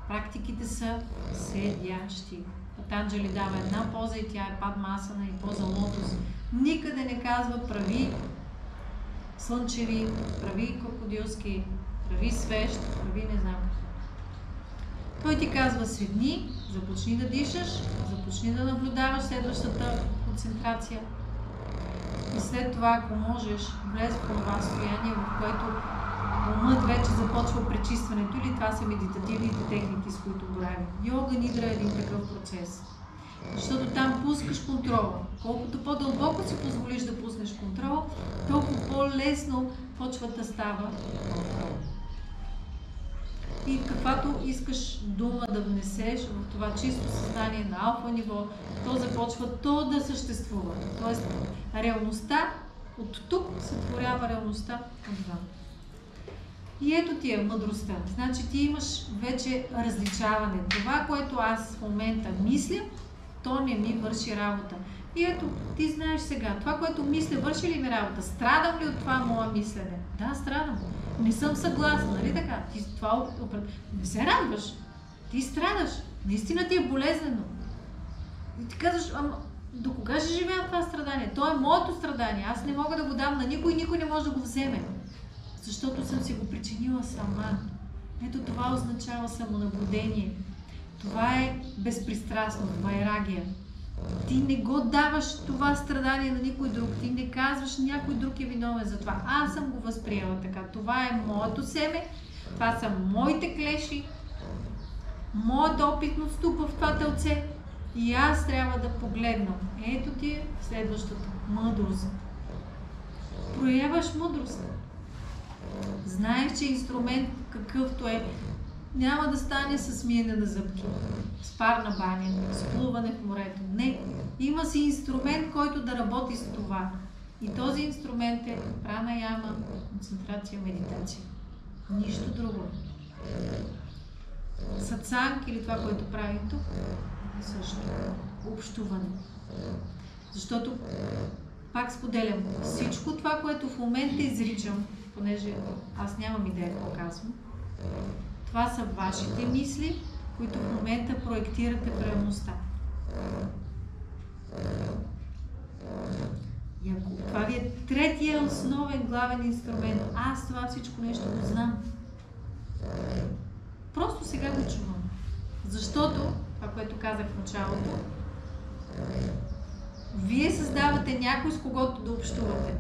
практиките са седящи. Патанджали дава една поза и тя е Падмасана и поза лотос. Никъде не казва прави слънчеви, прави крокодилски, прави свещ, прави не знам. Той ти казва седни, започни да дишаш, започни да наблюдаваш следващата концентрация. И след това, ако можеш, влез в това състояние, в което умът вече започва пречистването, или това са медитативните техники, с които боравим. Йога нидра е един такъв процес. Защото там пускаш контрола. Колкото по-дълбоко си позволиш да пуснеш контрола, толкова по-лесно почвата става контрол. И каквато искаш дума да внесеш в това чисто съзнание на алфа ниво, то започва то да съществува. Тоест, реалността от тук сътворява реалността отвън. И ето ти е мъдростта. Значи ти имаш вече различаване. Това, което аз в момента мисля, то не ми върши работа. И ето, ти знаеш сега, това, което мисля, върши ли ми работа? Страдам ли от това мое мислене? Да, страдам. Не съм съгласна, нали така? Ти това не се радваш. Ти страдаш. Наистина ти е болезнено. И ти казваш, ама до кога ще живея това страдание? То е моето страдание. Аз не мога да го дам на никой, никой не може да го вземе. Защото съм си го причинила сама. Ето това означава самонаблюдение. Това е безпристрастно, това е рагия. Ти не го даваш това страдание на никой друг. Ти не казваш, някой друг е виновен за това. Аз съм го възприела така. Това е моето семе, това са моите клеши, моята опитност тук в това телце. И аз трябва да погледна. Ето ти е следващата мъдрост. Проявяваш мъдрост. Знаеш, че инструмент какъвто е, няма да стане с миене на зъбки, с парна баня, с плуване в морето. Не. Има си инструмент, който да работи с това. И този инструмент е пранаяма, концентрация, медитация. Нищо друго. Сатсанг или това, което правим тук, също. Общуване. Защото, пак споделям, всичко това, което в момента изричам, понеже аз нямам идея какво казвам, това са вашите мисли, които в момента проектирате в реалността. И ако това ви е третия основен главен инструмент, аз това всичко нещо го знам. Просто сега го чувам. Защото, това, което казах в началото, вие създавате някой, с когото да общувате.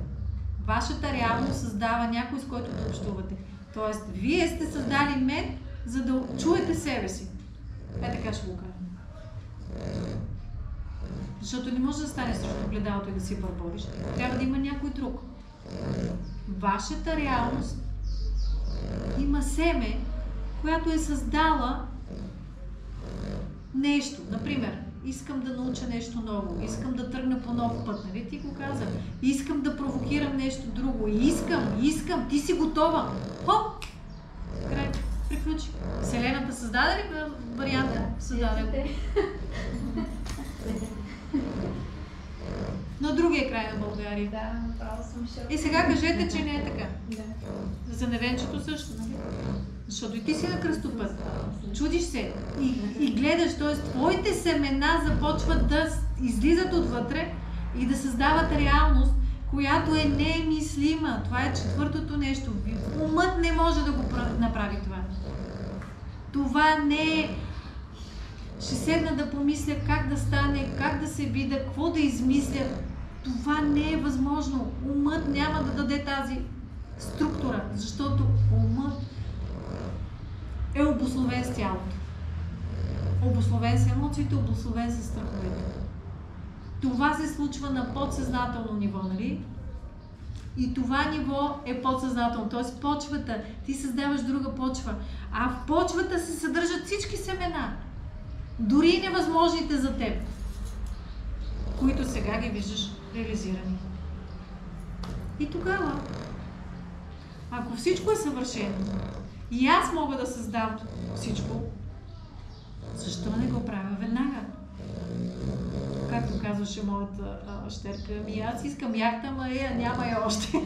Вашата реалност създава някой, с който да общувате. Тоест, вие сте създали мен, за да чуете себе си. Е, така ще го кажа. Защото не може да стане срещу гледалото и да си бърбориш. Трябва да има някой друг. Вашата реалност има семе, която е създала нещо. Например, искам да науча нещо ново, искам да тръгна по нов път, нали ти го каза? Искам да провокирам нещо друго. Искам, ти си готова. Хоп! Край, приключи. Вселената създаде ли варианта? Създаде. На другия край на България. Да, направо съм шок. И сега кажете, че не е така. Да. За невенчето също, нали? Защото и ти си на кръстопът. Чудиш се и гледаш, т.е. твоите семена започват да излизат отвътре и да създават реалност, която е немислима. Това е четвъртото нещо. Умът не може да го направи това. Това не е... Ще седна да помисля как да стане, как да се видя, какво да измисля. Това не е възможно. Умът няма да даде тази структура, защото умът е обусловен с тялото. Обусловен с емоциите, обусловен с страховете. Това се случва на подсъзнателно ниво, нали? И това ниво е подсъзнателно, т.е. почвата. Ти създаваш друга почва. А в почвата се съдържат всички семена. Дори и невъзможните за теб, които сега ги виждаш реализирани. И тогава, ако всичко е съвършено, и аз мога да създам всичко, защо не го правя веднага? Както казваше моята щерка, аз искам яхта, ама няма я още.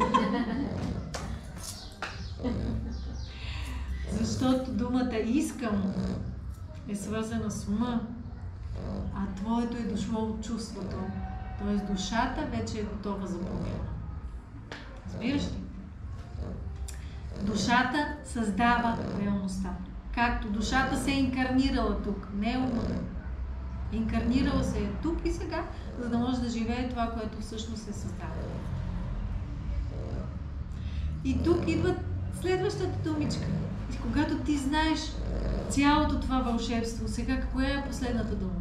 Защото думата искам е свързана с ума, а твоето е дошло от чувството. Т.е. душата вече е готова за промяна. Разбираш ли? Душата създава реалността. Както душата се е инкарнирала тук, не е ума. Инкарнирала се е тук и сега, за да може да живее това, което всъщност е създава. И тук идва следващата думичка. И когато ти знаеш цялото това вълшебство, сега коя е последната дума?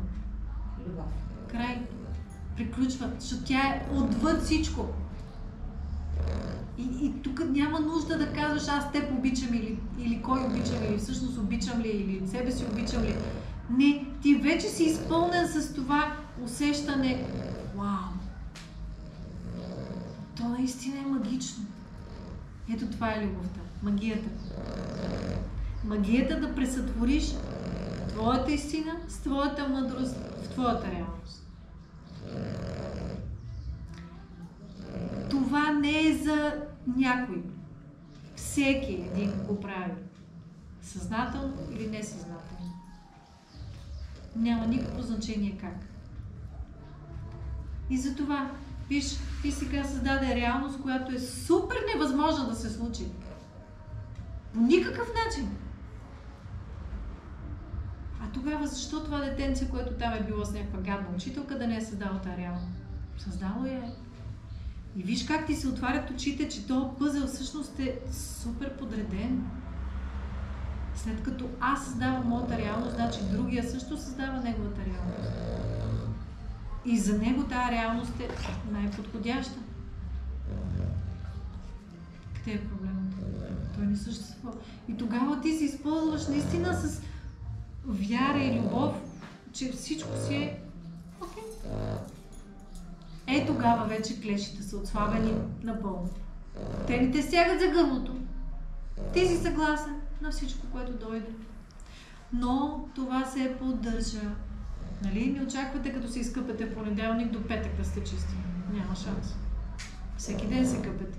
Любов. Край. Приключва, защото тя е отвъд всичко. И тук няма нужда да казваш аз теб обичам или кой обичам, или всъщност обичам ли, или себе си обичам ли. Не, ти вече си изпълнен с това усещане. Вау! То наистина е магично. Ето това е любовта. Магията. Магията да пресътвориш твоята истина с твоята мъдрост в твоята реалност. Това не е за някой. Всеки един го прави. Съзнателно или несъзнателно. Няма никакво значение как. И затова, виж, ти сега създаде реалност, която е супер невъзможна да се случи. По никакъв начин. А тогава защо това детенце, което там е било с някаква гадна учителка, да не е създало тази реалност? Създало я. И виж как ти се отварят очите, че този пъзел всъщност е супер подреден. След като аз създавам моята реалност, значи другия също създава неговата реалност. И за него тази реалност е най-подходяща. Къде е проблемът? Той не съществува. И тогава ти се използваш наистина с вяра и любов, че всичко си е окей. Е, тогава вече клешите са отслабени напълно. Те не те стягат за гърлото. Ти си съгласен на всичко, което дойде. Но това се поддържа. Нали? Не очаквате, като се изкъпете в понеделник до петък да сте чисти. Няма шанс. Всеки ден се къпете.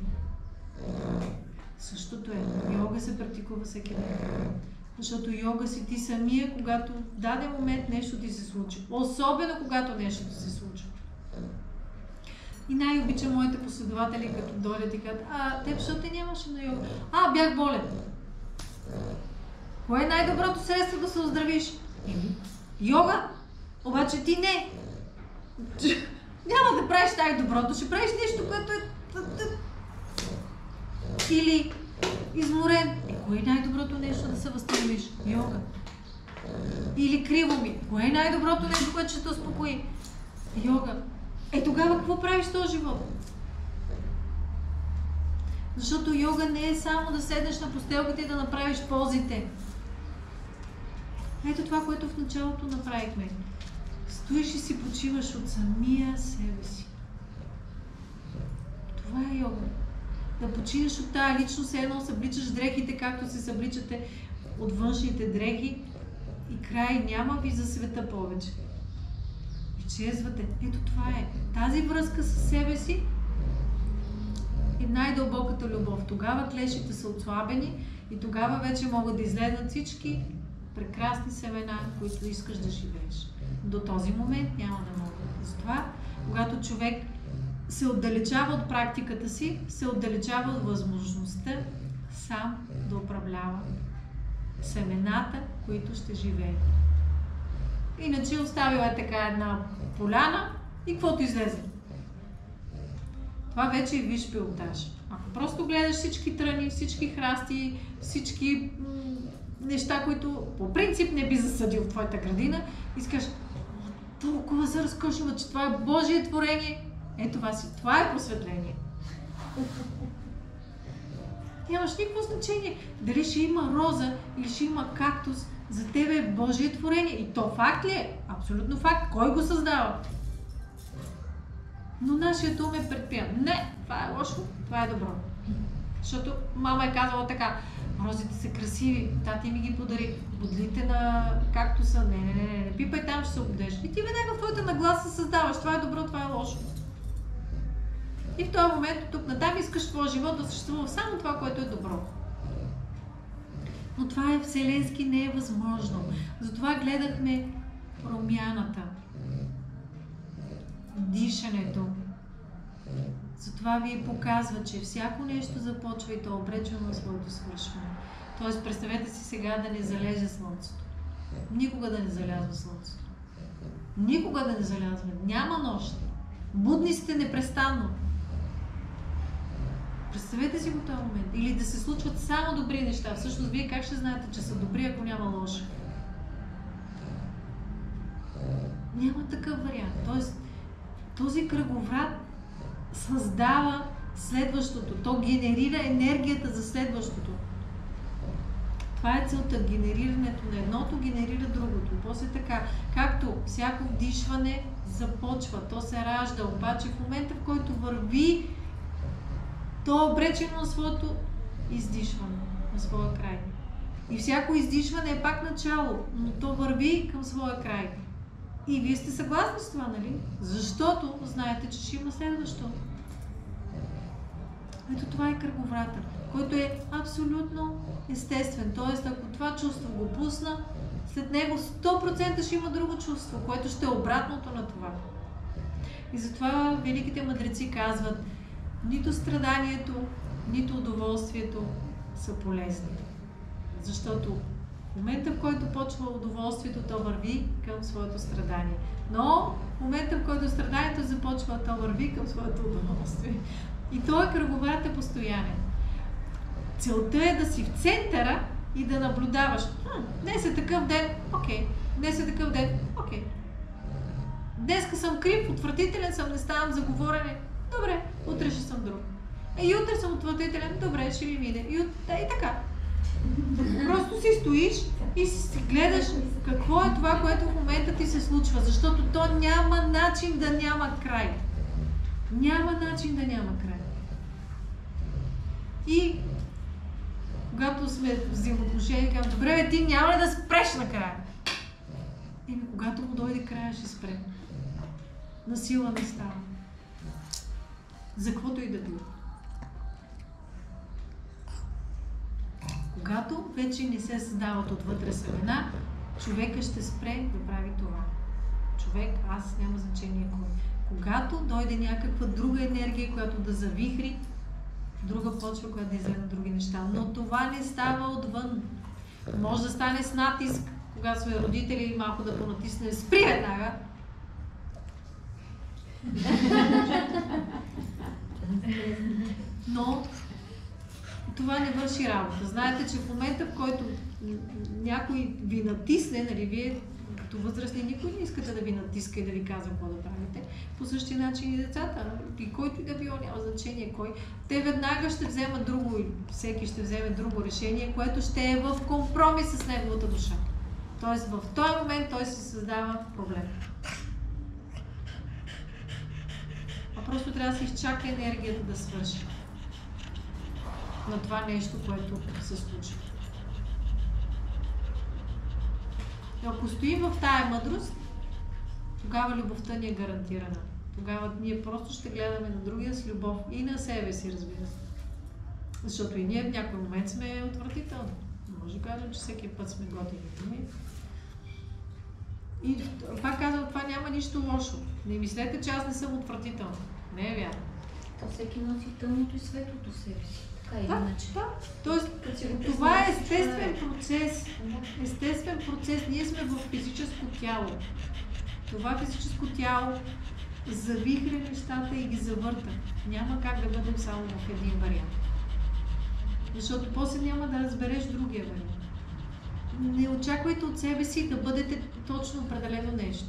Същото е. Йога се практикува всеки ден. Защото йога си ти самия, когато в даден момент нещо ти се случи. Особено когато нещо ти се случва. И най-обичам моите последователи, като дойдат и казват: теб, защо ти нямаше на йога? Бях болен. Кое е най-доброто средство да се оздравиш? Йога. Обаче ти не. Няма да правиш най-доброто, ще правиш нещо, което е... Или изморен. Кое е най-доброто нещо да се възстановиш? Йога. Или криво ми. Кое е най-доброто нещо, което ще те успокои? Йога. Тогава какво правиш в този живот? Защото йога не е само да седнеш на постелката и да направиш позите. Ето това, което в началото направихме. Стоиш и си почиваш от самия себе си. Това е йога. Да починеш от тая личност, едно събличаш дрехите, както се събличате от външните дрехи, и край, няма ви за света повече. Изчезвате. Ето това е. Тази връзка с себе си е най-дълбоката любов. Тогава клешите са отслабени и тогава вече могат да излезнат всички прекрасни семена, които искаш да живееш. До този момент няма да могат. Затова, когато човек се отдалечава от практиката си, се отдалечава от възможността сам да управлява семената, които ще живее. Иначе оставила е така една поляна и каквото излезе. Това вече е висш пилотаж. Ако просто гледаш всички тръни, всички храсти, всички неща, които по принцип не би засъдил в твоята градина, и скажеш: толкова са разкошива, че това е Божие творение. Това е просветление. Нямаш никакво значение дали ще има роза или ще има кактус. За тебе е Божие творение. И то факт ли е? Абсолютно факт. Кой го създава? Но нашият ум е предпиян. Не, това е лошо, това е добро. Защото мама е казала така: розите са красиви, тати ми ги подари, бодлите на кактуса, не пипай, там ще се обдеш. И ти веднага в твоята нагласа създаваш: това е добро, това е лошо. И в този момент, тук натам, искаш твоя живот да съществува само това, което е добро. Но това е вселенски, не е възможно. Затова гледахме промяната, дишането. Затова ви показва, че всяко нещо започва и то е обречено на своето свършване. Тоест, представете си сега да не залезе слънцето. Никога да не залязва слънцето. Никога да не залязва. Няма нощ. Будни сте непрестанно. Представете си го този момент. Или да се случват само добри неща. Всъщност, вие как ще знаете, че са добри, ако няма лоши? Няма такъв вариант. Тоест, този кръговрат създава следващото. То генерира енергията за следващото. Това е целта. Генерирането на едното генерира другото. После така, както всяко вдишване започва, то се ражда, обаче в момента, в който върви, то е обречено на своето издишване, на своя край. И всяко издишване е пак начало, но то върви към своя край. И вие сте съгласни с това, нали? Защото знаете, че ще има следващо. Ето това е кръговрата, който е абсолютно естествен. Тоест, ако това чувство го пусна, след него 100% ще има друго чувство, което ще е обратното на това. И затова великите мъдреци казват, нито страданието, нито удоволствието са полезни. Защото в момента, в който почва удоволствието, то върви към своето страдание. Но в момента, в който страданието започва, то върви към своето удоволствие. И този кръговрат е постоянен. Целта е да си в центъра и да наблюдаваш. Днес е такъв ден, окей. Днес е такъв ден, окей. Днеска съм крив, отвратителен съм, не ставам за говорене. Добре, утре ще съм друг. И утре съм отвратителен, добре, ще ми мине. И така. Просто си стоиш и си гледаш какво е това, което в момента ти се случва, защото то няма начин да няма край. Няма начин да няма край. И когато сме в взаимоотношения, казвам, добре, ти няма ли да спреш накрая? И когато му дойде края, ще спре. На сила не става. За каквото и да било. Когато вече не се създават отвътре семена, човека ще спре да прави това. Човек, аз, няма значение кой. Когато дойде някаква друга енергия, която да завихри, друга почва, която да излезе на други неща. Но това не става отвън. Може да стане с натиск, когато сме родители и малко да понатисне. Спри веднага! Но това не върши работа. Знаете, че в момента, в който някой ви натисне, нали, вие като възрастни никой не искате да ви натиска и да ви казва какво да правите. По същия начин и децата, и който и да било, няма значение кой, те веднага ще вземат друго, всеки ще вземе друго решение, което ще е в компромис с неговата душа. Тоест в този момент той се създава проблем. А просто трябва да се изчака енергията да свърши на това нещо, което се случва. И ако стоим в тая мъдрост, тогава любовта ни е гарантирана. Тогава ние просто ще гледаме на другия с любов и на себе си, разбира се. Защото и ние в някой момент сме отвратителни. Може да кажем, че всеки път сме готини. И пак казвам, това няма нищо лошо. Не мислете, че аз не съм отвратителна. Не е вярно. То всеки носи тъмното и светлото в себе си. Така или иначе. Да. Тоест, това е естествен процес. Естествен процес. Ние сме в физическо тяло. Това физическо тяло завихря нещата и ги завърта. Няма как да бъдем само в един вариант. Защото после няма да разбереш другия вариант. Не очаквайте от себе си да бъдете точно определено нещо.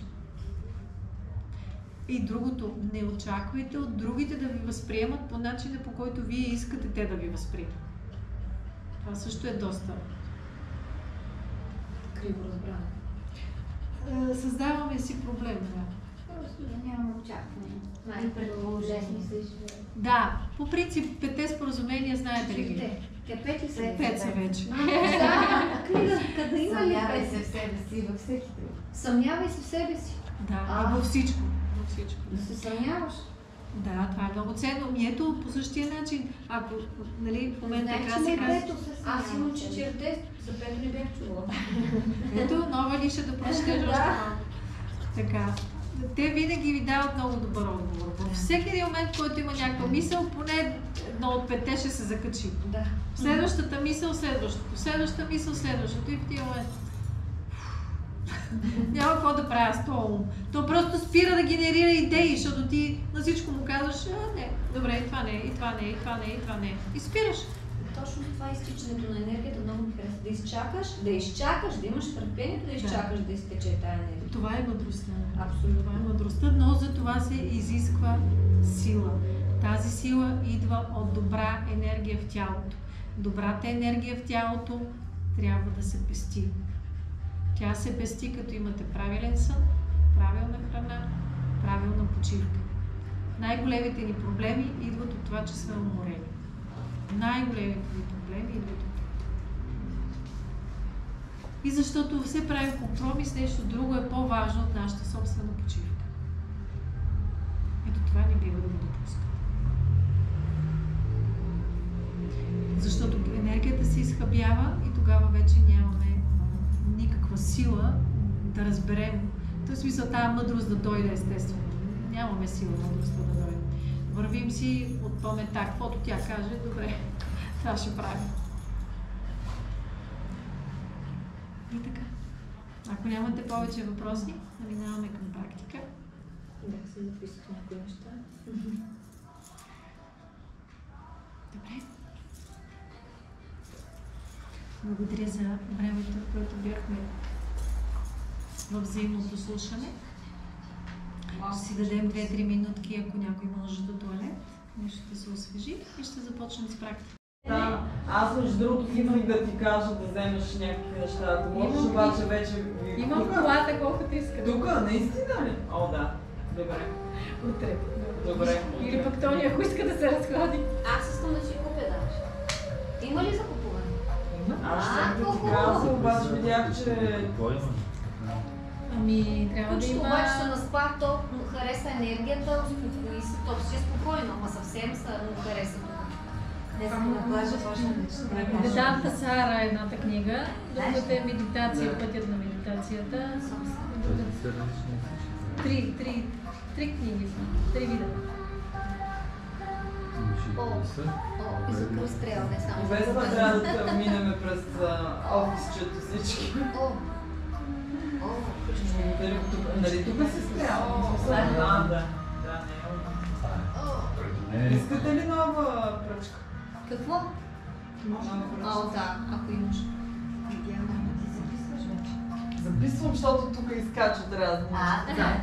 И другото, не очаквайте от другите да ви възприемат по начина, по който вие искате те да ви възприемат. Това също е доста криво разбрано. Създаваме си проблем, да. Просто да няма очакване. И предположение се живее. Да, по принцип, 5 споразумения, знаете ли ги? Те 5 са. 5 са вече. Да, къде има ли Съмнявай 5? се в себе си, във всеки друг. Съмнявай се в себе си. Да, и във всичко. Да се съмняваш. Да, това е много ценно. И ето по същия начин, ако, нали, в момента Значи така се не казва. пето се Аз имам съмняваш. 4, за 5 не бях чула. Ето, нова ниша да прочетеш още малко. Така. Те винаги ви дават много добър отговор. Във всеки един момент, в който има някаква мисъл, поне едно от 5 ще се закачи. Да. Следващата мисъл, следващото. Следващата мисъл, следващото. И в тия момент няма какво да правя с този ум. То просто спира да генерира идеи, защото ти на всичко му казваш, не, добре, и това не, и това не, и това не, и това не. И спираш. Точно това е изтичането на енергията, много ми харесва. Да изчакаш, да имаш търпението да изчакаш да изтече тая енергия. Това е мъдростта. Абсолютно. Това е мъдростта, но за това се изисква сила. Тази сила идва от добра енергия в тялото. Добрата енергия в тялото трябва да се пести. Тя се пести, като имате правилен сън, правилна храна, правилна почивка. Най-големите ни проблеми идват от това, че сме уморени. Най-големите ни проблеми идват от това. И защото все правим компромис, нещо друго е по-важно от нашата собствена почивка. Ето това не бива да го допуска. Защото енергията се изхабява и тогава вече нямаме никаква сила да разберем. В този смисъл тази мъдрост да дойде естествено. Нямаме сила мъдростта да дойде. Вървим си от памета, каквото тя каже, добре, това ще правим. И така. Ако нямате повече въпроси, минаваме към практика. Да, се записват някои неща. Добре. Благодаря за времето, в което бяхме във взаимното слушане. Ще си дадем 2-3 минутки, ако някой може до туалет. Нещо да се освежи и ще започнем с практика. Да, аз между другото идвах да ти кажа да вземеш някакви неща. Ако можеш, обаче вече ви... Имам колата, колкото искате. Тук, наистина ли? О, да. Добре. Утре. Добре. Или пък Тони, ако иска да се разходи. Аз искам да си купя даже. Има ли за купуване? Аз ще ти каза, обаче видях, че... Ами, трябва да Кучето има... обаче се наспа, то му хареса енергията, успокои се, то си е спокойно, ама съвсем му хареса това. Днес на плажа почна да чета. Веданта Сара е едната книга, другата е медитация, пътят на медитацията. Три книги са, 3 вида. И за кръст трябва, не само. Без това трябва да минем през офисчето всички. Нали тук си спрямо? Да, не е. Искате ли нова пръчка? Какво? Нова пръчка. Да, ако имаш. Записвам, защото тук изкачат разни. Да.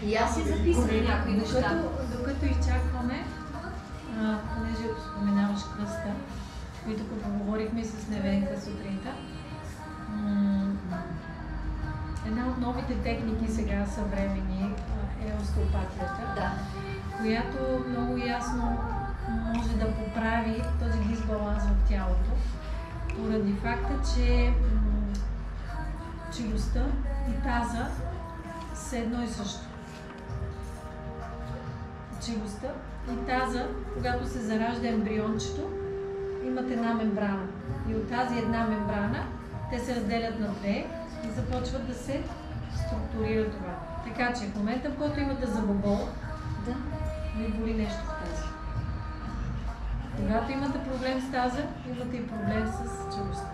И аз си записвам някои неща. Докато изчакваме, понеже споменаваш кръста, които поговорихме с Невенка сутринта, една от новите техники сега съвременни е остеопатията, която много ясно може да поправи този дисбаланс в тялото, поради факта, че челюстта и таза са едно и също. Челюстта и таза, когато се заражда ембриончето, имат една мембрана. И от тази една мембрана те се разделят на две и започват да се структурира това. Така че в момента, в който имате зъбобол, ви боли нещо в тази. Когато имате проблем с таза, имате и проблем с челюстта.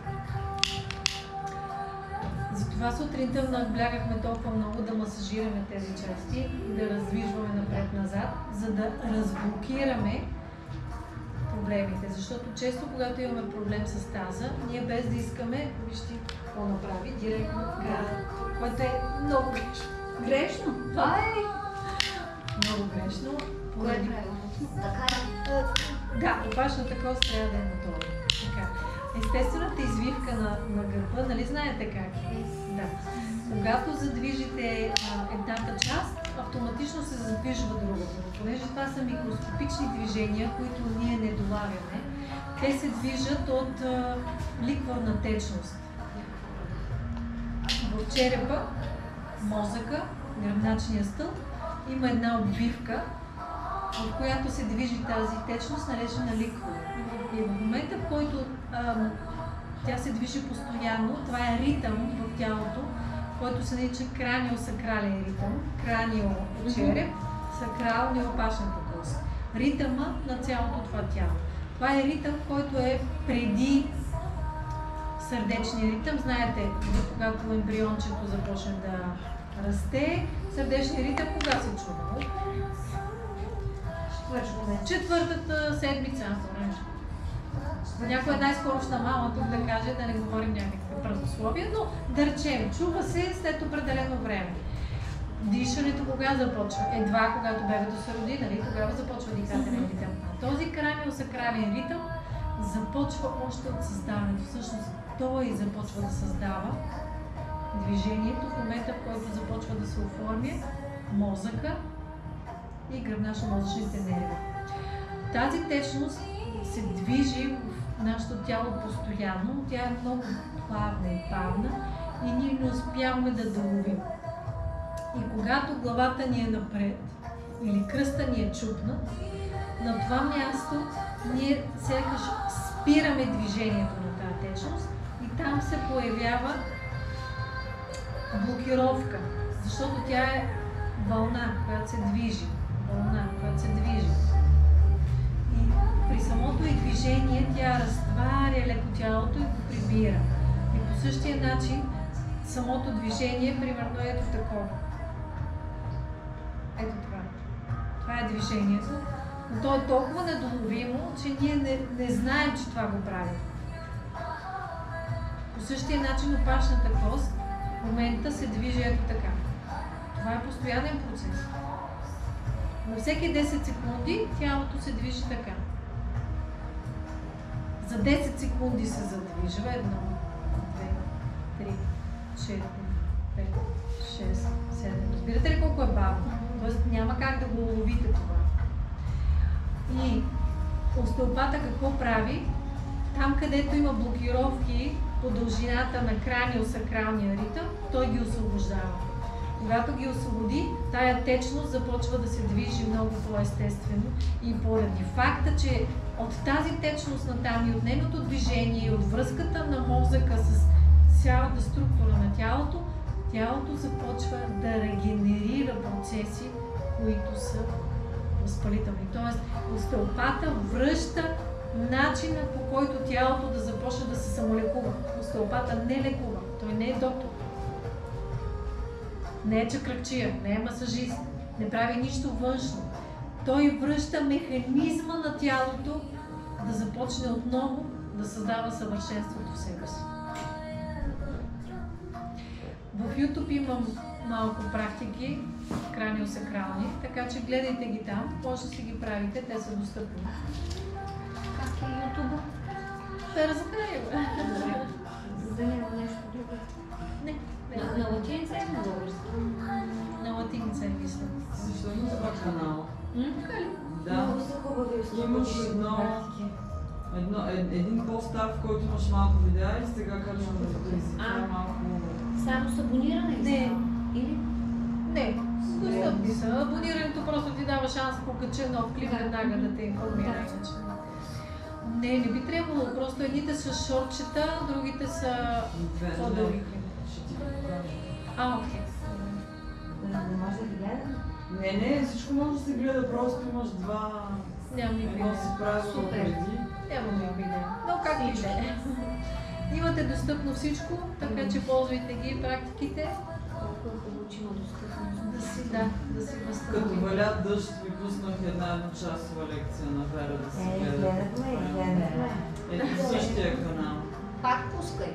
Затова сутринта наблягахме толкова много да масажираме тези части и да раздвижваме напред-назад, за да разблокираме проблемите. Защото често, когато имаме проблем с таза, ние без да искаме, вижте какво направи, директно града, което е много грешно. Грешно? Това е много грешно. Кое е правилно? Така е. Да, опашната кост трябва да е мотора. Така. Естествената извивка на гърба, нали знаете как? Да. Когато задвижите едната част, автоматично се задвижва другата. Но понеже това са микроскопични движения, които ние не долавяме, те се движат от ликворна течност. В черепа, мозъка, гръбначния стълб има една обвивка, в която се движи тази течност, наречена ликвор. И в момента, в който тя се движи постоянно, това е ритъм в тялото, който се нарича краниосакрален ритъм, кранио череп, сакрал неопашната кост. Ритъма на цялото това тяло. Това е ритъм, който е преди сърдечния ритъм. Знаете, когато ембриончето започне да расте, сърдечният ритъм кога се чува? Четвъртата седмица. Някоя най-скорошна мама тук да каже, да не говорим някакви празнословия, но да речем, чува се след определено време. Дишането кога започва? Едва когато бебето се роди, нали? Тогава започва дихателен ритъм. Този краниосакрален ритъм започва още от създаването. Всъщност той започва да създава движението в момента, в който започва да се оформя мозъка и гръбначно-мозъчните нерви. Тази течност се движи в нашето тяло постоянно, тя е много плавна и бавна и ние не успяваме да доловим. И когато главата ни е напред или кръста ни е чупнат, на това място ние сякаш спираме движението на тази течност и там се появява блокировка, защото тя е вълна, която се движи. Вълна, която се движи. И при самото и движение тя разтваря леко тялото и го прибира. И по същия начин самото движение, примерно ето такова. Ето това. Това е движението. Но то е толкова недоловимо, че ние не знаем, че това го прави. По същия начин опашната кост в момента се движи ето така. Това е постоянен процес. На всеки 10 секунди тялото се движи така. За 10 секунди се задвижва. 1, 2, 3, 4, 5, 6, 7. Разбирате ли колко е бавно? Тоест няма как да го уловите това. И остеопата какво прави? Там, където има блокировки по дължината на краниосакралния ритъм, той ги освобождава. Когато ги освободи, тая течност започва да се движи много по-естествено и поради факта, че от тази течност на там и от нейното движение и от връзката на мозъка с цялата структура на тялото, тялото започва да регенерира процеси, които са възпалителни. Тоест, остеопата връща начина, по който тялото да започне да се самолекува. Остеопата не лекува. Той не е доктор. Не е чакръкчия, не е масажист. Не прави нищо външно. Той връща механизма на тялото да започне отново да създава съвършенството в себе си. В YouTube имам малко практики, краниосакрални, така че гледайте ги там, може да си ги правите, те са достъпни. Как е YouTube? Да разкрия. За да няма нещо друго. Не. На латиница или на български? На латиница е мисля. Защо има това канал? Така ли? Да. Много са хубави Имаш един по-стар, в който имаш малко видеа и сега качвам репризи. Това е малко... Само с абониране ли? Не. Или? Не. Достъпни са. Абонирането просто ти дава шанс да покача нов клип веднага да те информира. Иначе. Не би трябвало. Просто едните са шортчета, другите са по-дълги клип. Окей. Не може да ги гледам? Не, всичко може да се гледа, просто имаш два... Нямам никаква идея. си правило преди. Нямам никаква идея. Но както и да е. Имате достъпно всичко, така че ползвайте ги практиките. Колко е хубаво, че има достъпност. Да си Като възстановите. валя дъжд, ви пуснах една едночасова лекция на Вера да се гледа. Гледахме. Ето същия канал. Пак пускай.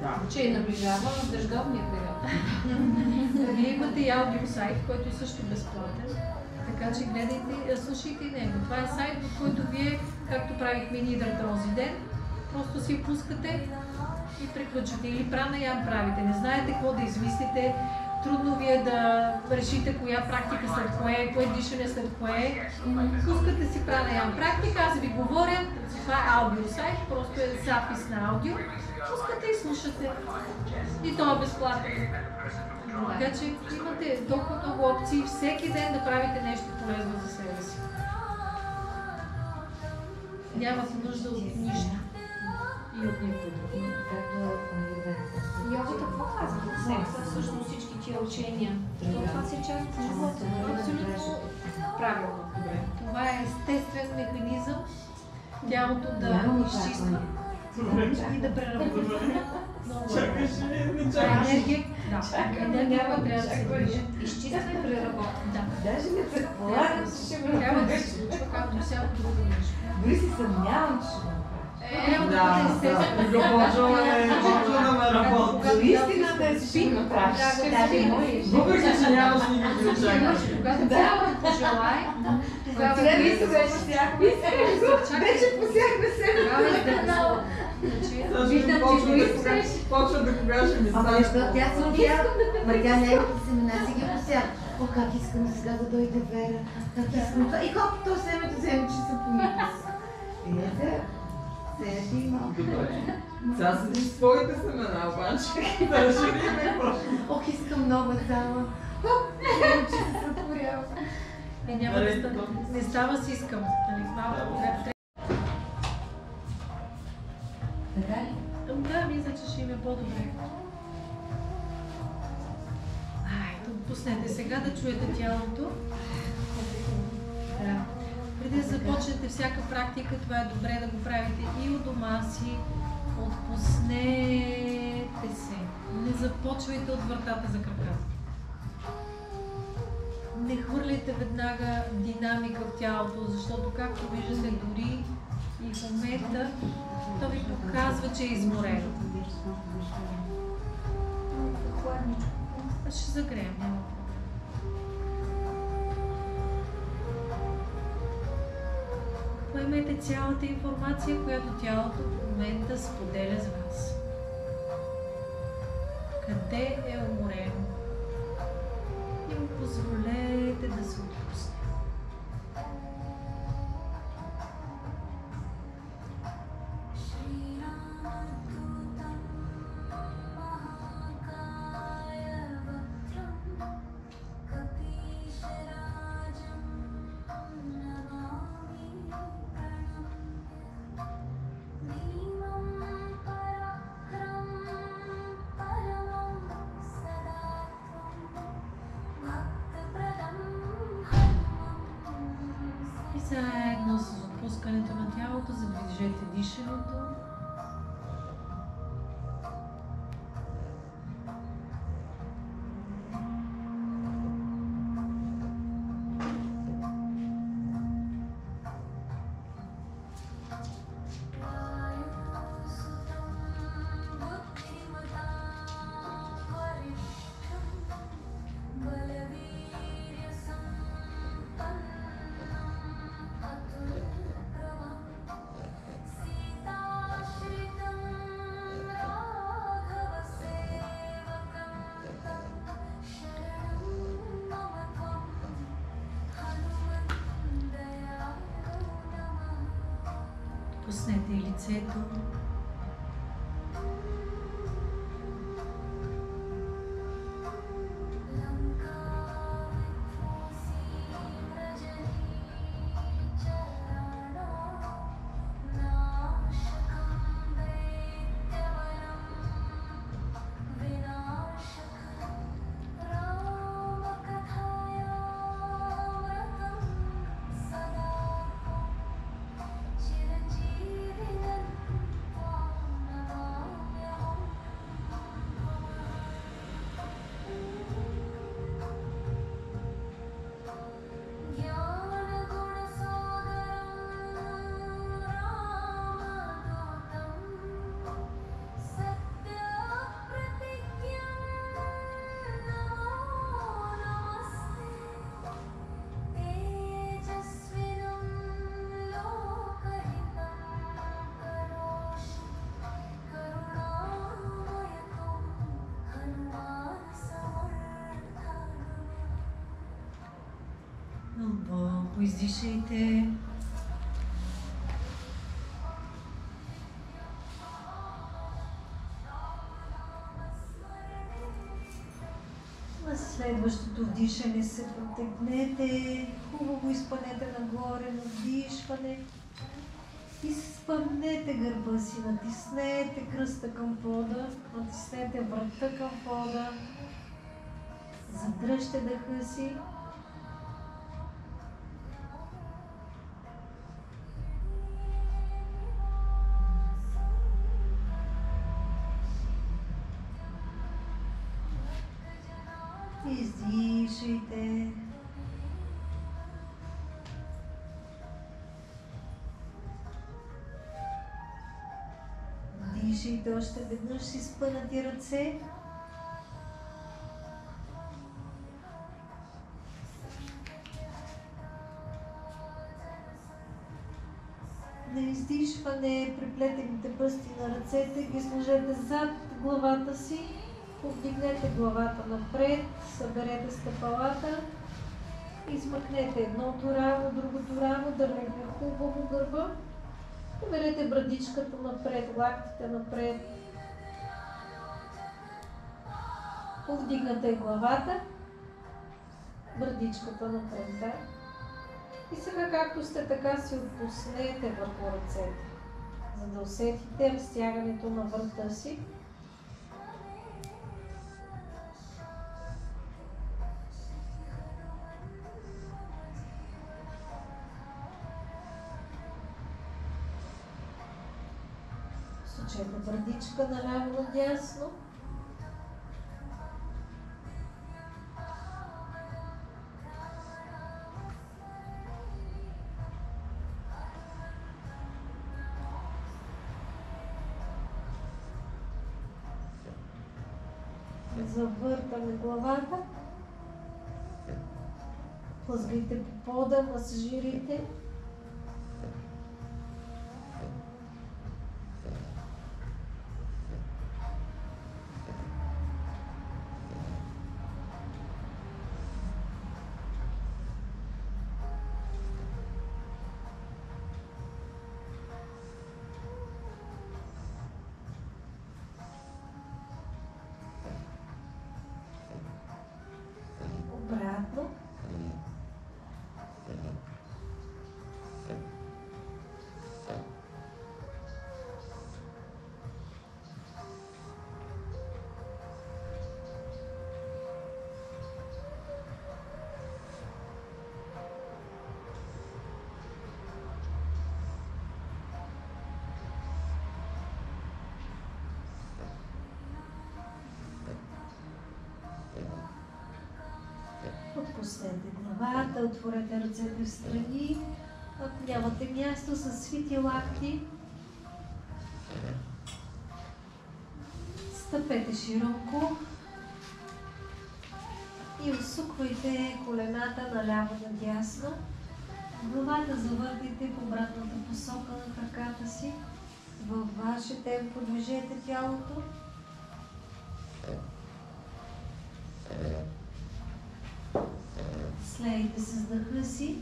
Да. Че наближава дъждовния период. Вие имате и аудиосайт, който е също безплатен. Така че гледайте, слушайте него. Това е сайт, в който вие, както правихме ние този ден, просто си пускате и приключвате. Или пранаям правите. Не знаете какво да измислите. Трудно ви е да решите коя практика след кое дишане след кое. Пускате си пранаям практика, аз ви говоря, това е аудиосайт, просто е запис на аудио. Пускате и слушате. И то е безплатен. Така че имате толкова много опции всеки ден да правите нещо полезно за себе си. Нямате нужда от нищо и от никого. Йогата какво казва? Секса, всъщност всички тия учения. Това си част от живота. Абсолютно правилно. Това е естествен механизъм тялото да изчиства и да преработва. Чакаш ли? Не Това е чакаш. енергия. Енергия, която трябва да се движи. Изчиства и преработва. Да. Даже не предполагам, че ще ме Трябва да направиш. се случва както всяко друго нещо. Дори се съмнявам, че ще ме направиш. Трябва да бъде Да, естествено. почва да ме работи. За истината е, че ще ме направиш. Даже може. Въпреки, че нямаш никакви очаквания. Когато тялото пожелае, тогава Вчера вие се беше всяко вече посяхме себе. тогава издържа. Виждам, че го искаш. Почва да когаше ми Ама стане. защо тя се отява? Ма тя нейните семена си ги посява. О, как искам сега да дойде Вера. Как искам това. И хоп, то семето че се помипис. Ете, се ти малко. Добре. Сега седиш с своите семена, обаче. Да разширим какво. Ох, искам нова зала. Хоп, семето се сътворява. Няма да става. Не става с искам. Нали, малко Така ли? Да, мисля, че ще им е по-добре. Отпуснете сега да чуете тялото. Да. Преди да започнете всяка практика, това е добре да го правите и у дома си. Отпуснете се. Не започвайте от вратата за краката. Не хвърляйте веднага динамика в тялото, защото, както виждате, дори и в момента, то ви показва, че е изморено. Ще загреем. Поемете цялата информация, която тялото в момента споделя с вас. Къде е уморено? И му позволете да се отпусне. Заедно с отпускането на тялото задвижете дишането. Пуснете и лицето. Дълбоко издишайте. На следващото вдишане се протегнете, хубаво изпънете нагоре на вдишване. Изпъмнете гърба си, натиснете кръста към пода, натиснете врата към пода, задръжте дъха си. Издишайте. Дишайте още веднъж с изпънати ръце. На издишване преплетените пръсти на ръцете ги сложете зад главата си. Повдигнете главата напред, съберете стъпалата, измъкнете едното рамо, другото рамо, дърнете хубаво гърба, поверете брадичката напред, лактите напред, повдигнете главата, брадичката напред, да. И сега както сте, така си отпуснете върху ръцете, за да усетите разтягането на врата си. Посочете брадичка наляво надясно. Завъртаме главата. Плъзгайте по пода, масажирайте. Обратно. Отпуснете главата, отворете ръцете в страни. Ако нямате място, с свити лакти. Стъпете широко и усуквайте колената наляво надясно. Главата завъртите в обратната посока на краката си. Във ваше темпо движете тялото. Слейте с дъха си.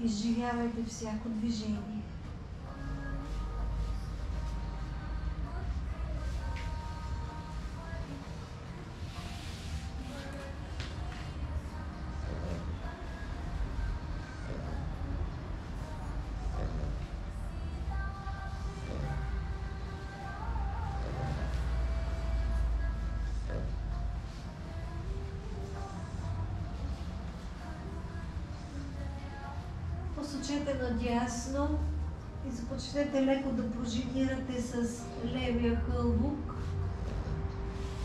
Изживявайте всяко движение. Посочете надясно и започнете леко да пружинирате с левия хълбук,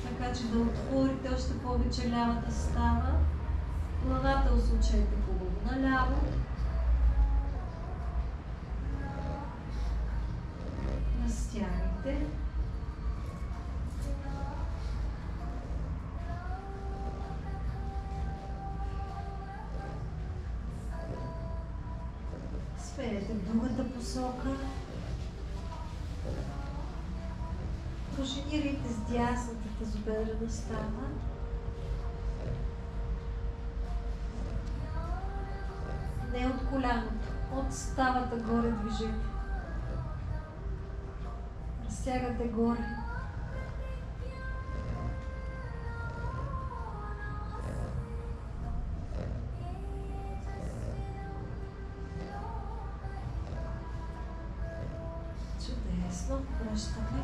така че да отворите още повече лявата става. Главата усочете хубаво наляво. Разтягайте. Сменете в другата посока. Пружинирайте с дясната тазобедрена става. Не от коляното, от ставата горе движете. Разтягате горе. Чудесно, връщаме.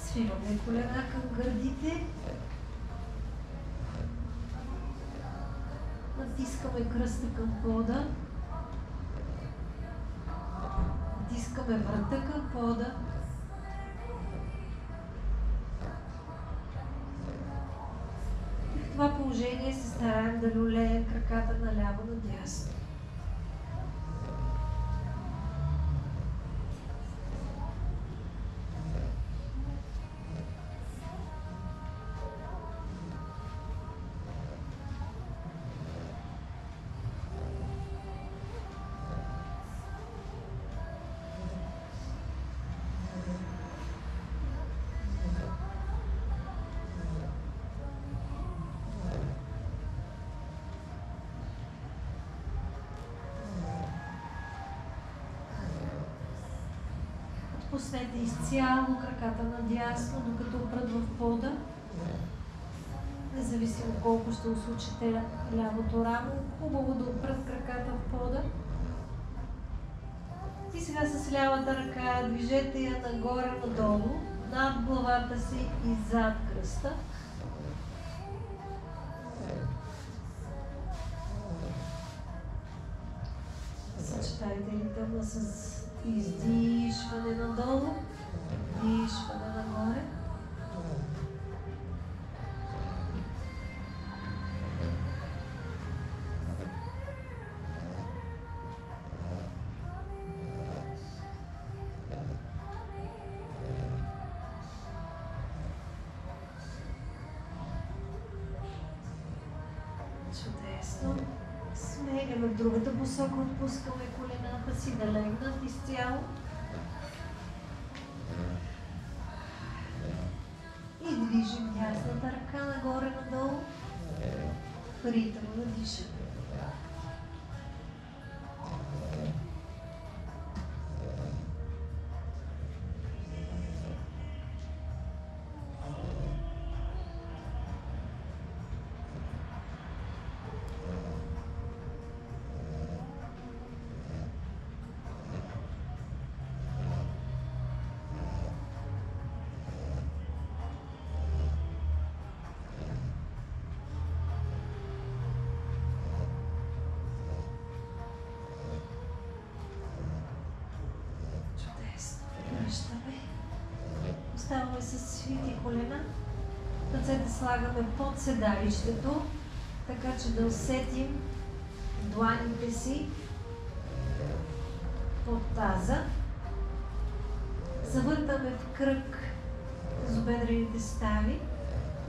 Свиваме колена към гърдите. Натискаме кръста към пода. Натискаме врата към пода. И в това положение се стараем да люлеем краката наляво надясно. Пуснете изцяло краката надясно, докато опрат в пода. Независимо колко ще усучите лявото рамо, хубаво да опрат краката в пода. И сега с лявата ръка движете я нагоре-надолу, над главата си и зад кръста. Представете ритъма с издишване надолу, вдишване нагоре. Чудесно. Сменяме в другата посока, отпускаме колената си да легнат изцяло. И движим дясната ръка нагоре-надолу в ритъм на дишане. Оставаме с свити колена. Ръцете слагаме под седалището, така че да усетим дланите си под таза. Завъртаме в кръг тазобедрените стави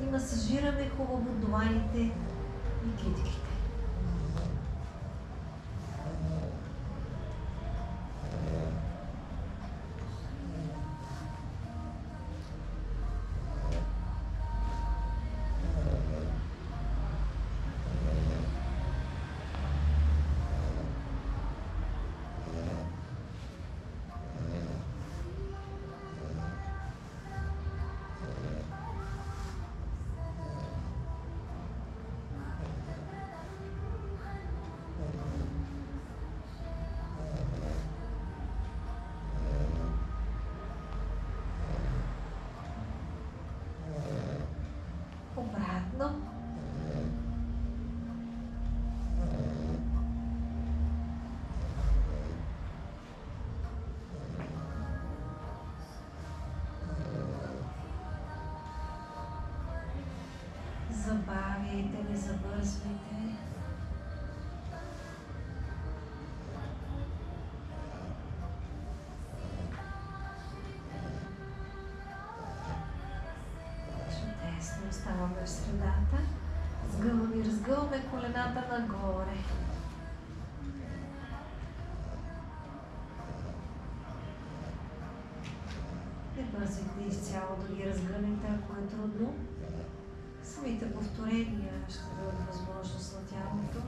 и масажираме хубаво дланите и китките. Обратно. Забавяйте, не забързвайте. Чудесно, оставаме в средата. Сгъваме и разгъваме колената нагоре. Не бързайте изцяло да ги разгънете, ако е трудно. Самите повторения ще дадат възможност на тялото.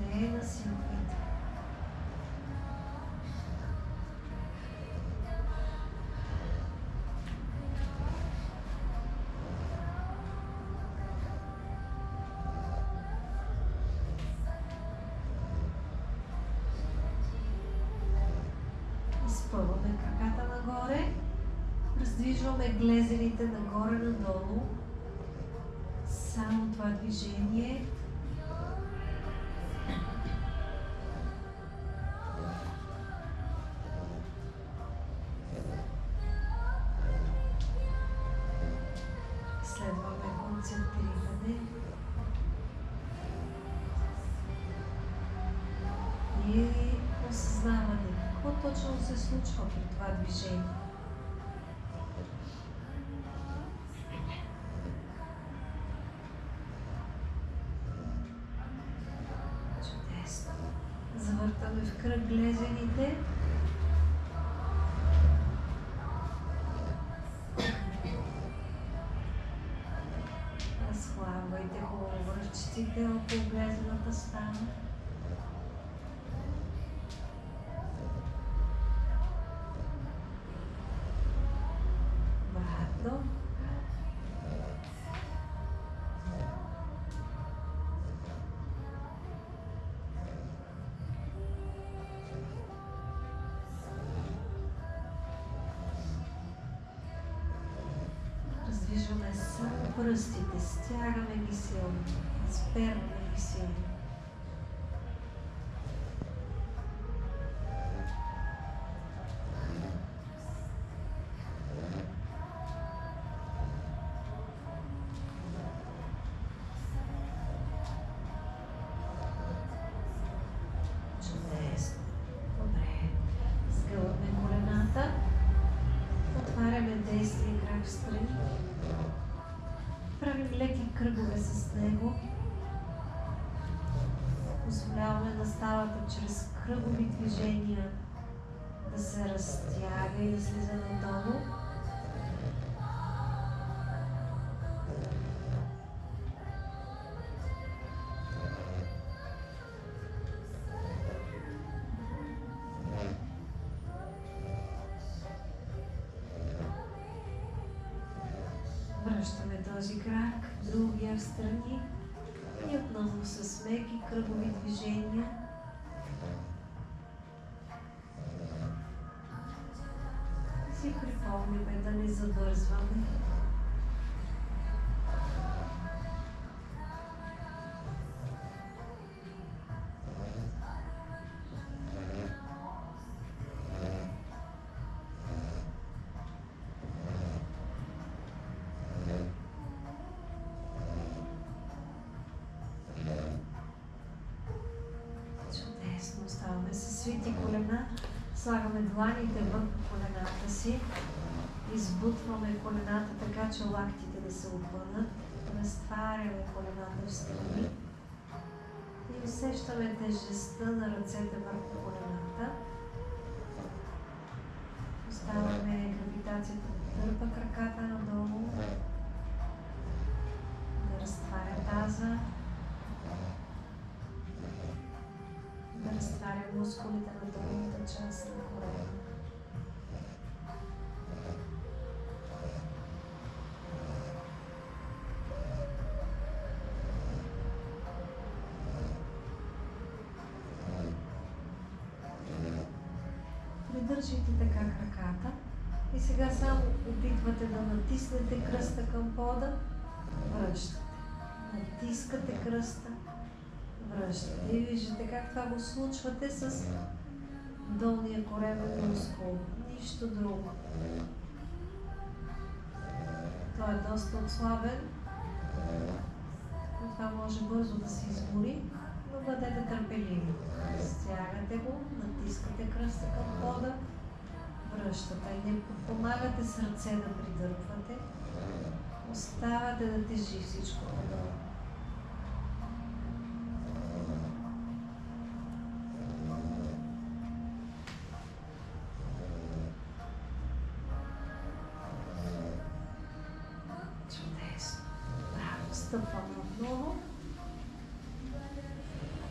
Не е насилвайте. Изпълваме краката нагоре. Раздвижваме глезените нагоре-надолу. Само това движение. Следваме концентриране. И осъзнаване какво точно се случва при това движение. Чудесно. Завъртаме в кръг глезените. Разхлабвайте хубаво ръчиците около глезената стана. Обратно. Раздвижваме само пръстите, стягаме ги силно, разперваме ги силно. кръгове с него. Позволяваме на ставата чрез кръгови движения да се разтяга и да слиза надолу. Връщаме този крак, другия в страни и отново с меки кръгови движения. И си припомняме да не забързваме. Оставаме с свити колена, слагаме дланите върху колената си, избутваме колената така, че лактите да се отвънат, разтваряме колената в страни и усещаме тежестта на ръцете върху колената. Оставаме гравитацията да дърпа краката надолу, да разтваря таза, да разтваря мускулите на долната част на корема. Придържайте така краката и сега само опитвате да натиснете кръста към пода, връщате. Натискате кръста, връщате. И виждате как това го случвате с долния коремен мускул. Нищо друго. Той е доста отслабен. Но това може бързо да се изгори, но бъдете търпеливи. Стягате го, натискате кръста към пода, връщате. Не помагате с ръце да придърпвате. Оставате да тежи всичко надолу. Стъпваме отново.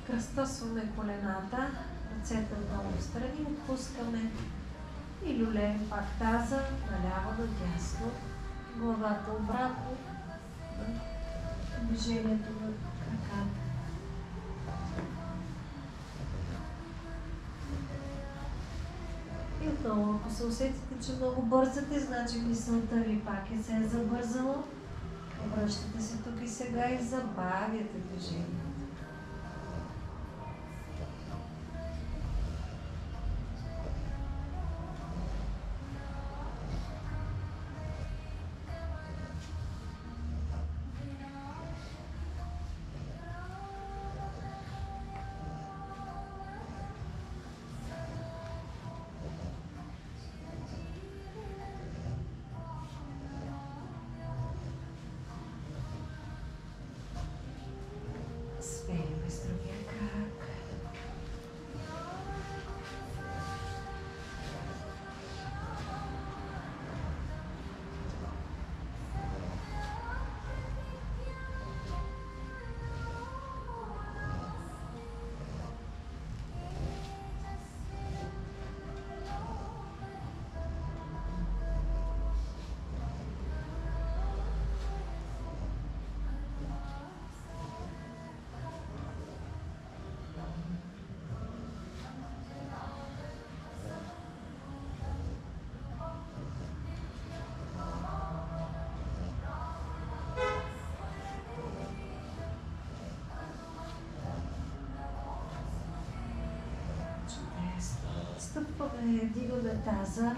Кръстосваме колената, ръцете отдолу в страни, отпускаме и люлеем пак таза, наляво, надясно, главата обратно, движението на краката. И отново, ако се усетите, че много бързате, значи мисълта ви пак се е забързала. Връщате се тук и сега и забавяте движението. Свеляме с другия крак. Стъпваме, дигаме таза.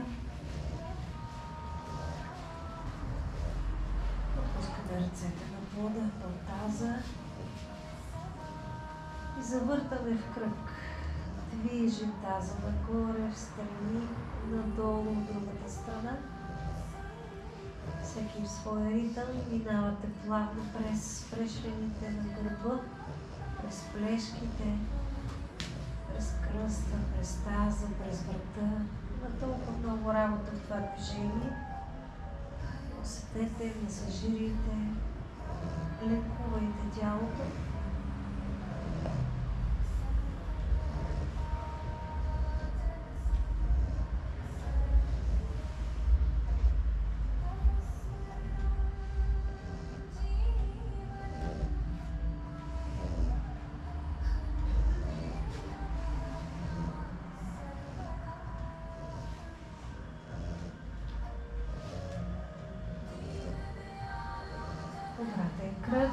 Опускаме ръцете на пода, от таза. И завъртаме в кръг. Движим таза нагоре, в страни, надолу, от другата страна. Всеки в своя ритъм, минавате плавно през прешлените на гърба, през плешките, през кръста, през таза, през врата. Има толкова много работа в това движение. Усетете, масажирайте, лекувайте тялото. Обратен кръг.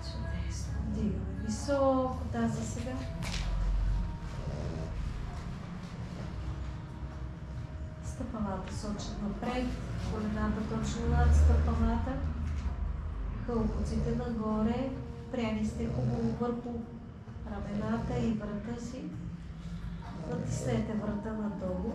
Чудесно. Дигаме високо таза сега. Стъпалата сочат напред, колената точно над стъпалата, хълбоците нагоре, пряни сте хубаво върху рамената и врата си. Натиснете врата надолу.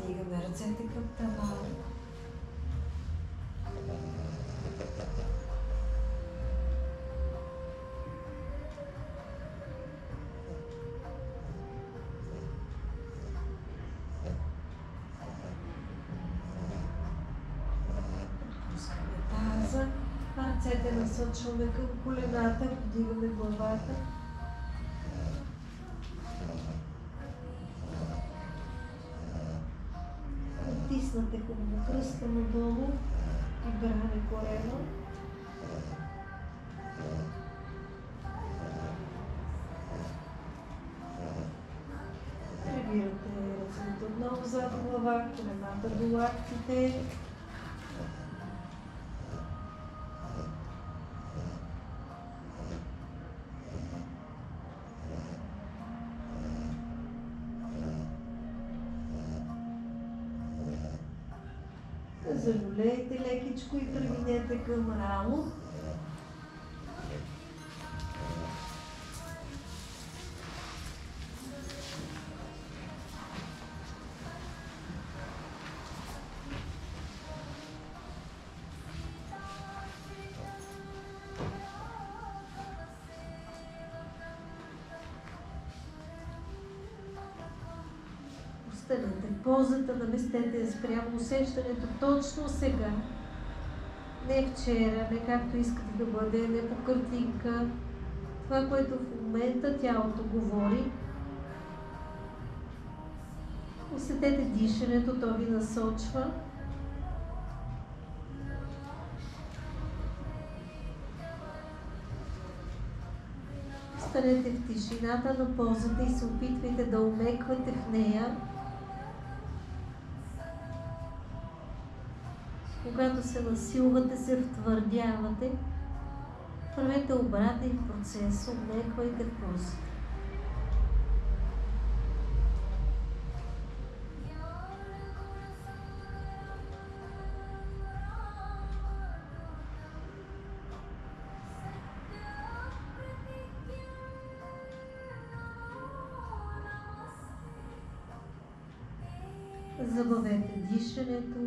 Дигаме ръцете към тавана. Пускаме таза. Ръцете насочваме към колената, вдигаме главата. Натиснате хубаво кръста надолу и бране корема. Прибирате ръцете отново зад глава, колената до лактите. Залюлейте лекичко и преминете към рамо. Останете позата, наместете я спрямо усещането точно сега. Не вчера, не както искате да бъде, не по картинка. Това, което в момента тялото говори. Усетете дишането, то ви насочва. Останете в тишината на позата и се опитвайте да омеквате в нея. Когато се насилвате, се втвърдявате, правете обратен процес, омеквайте позата. Забавете дишането.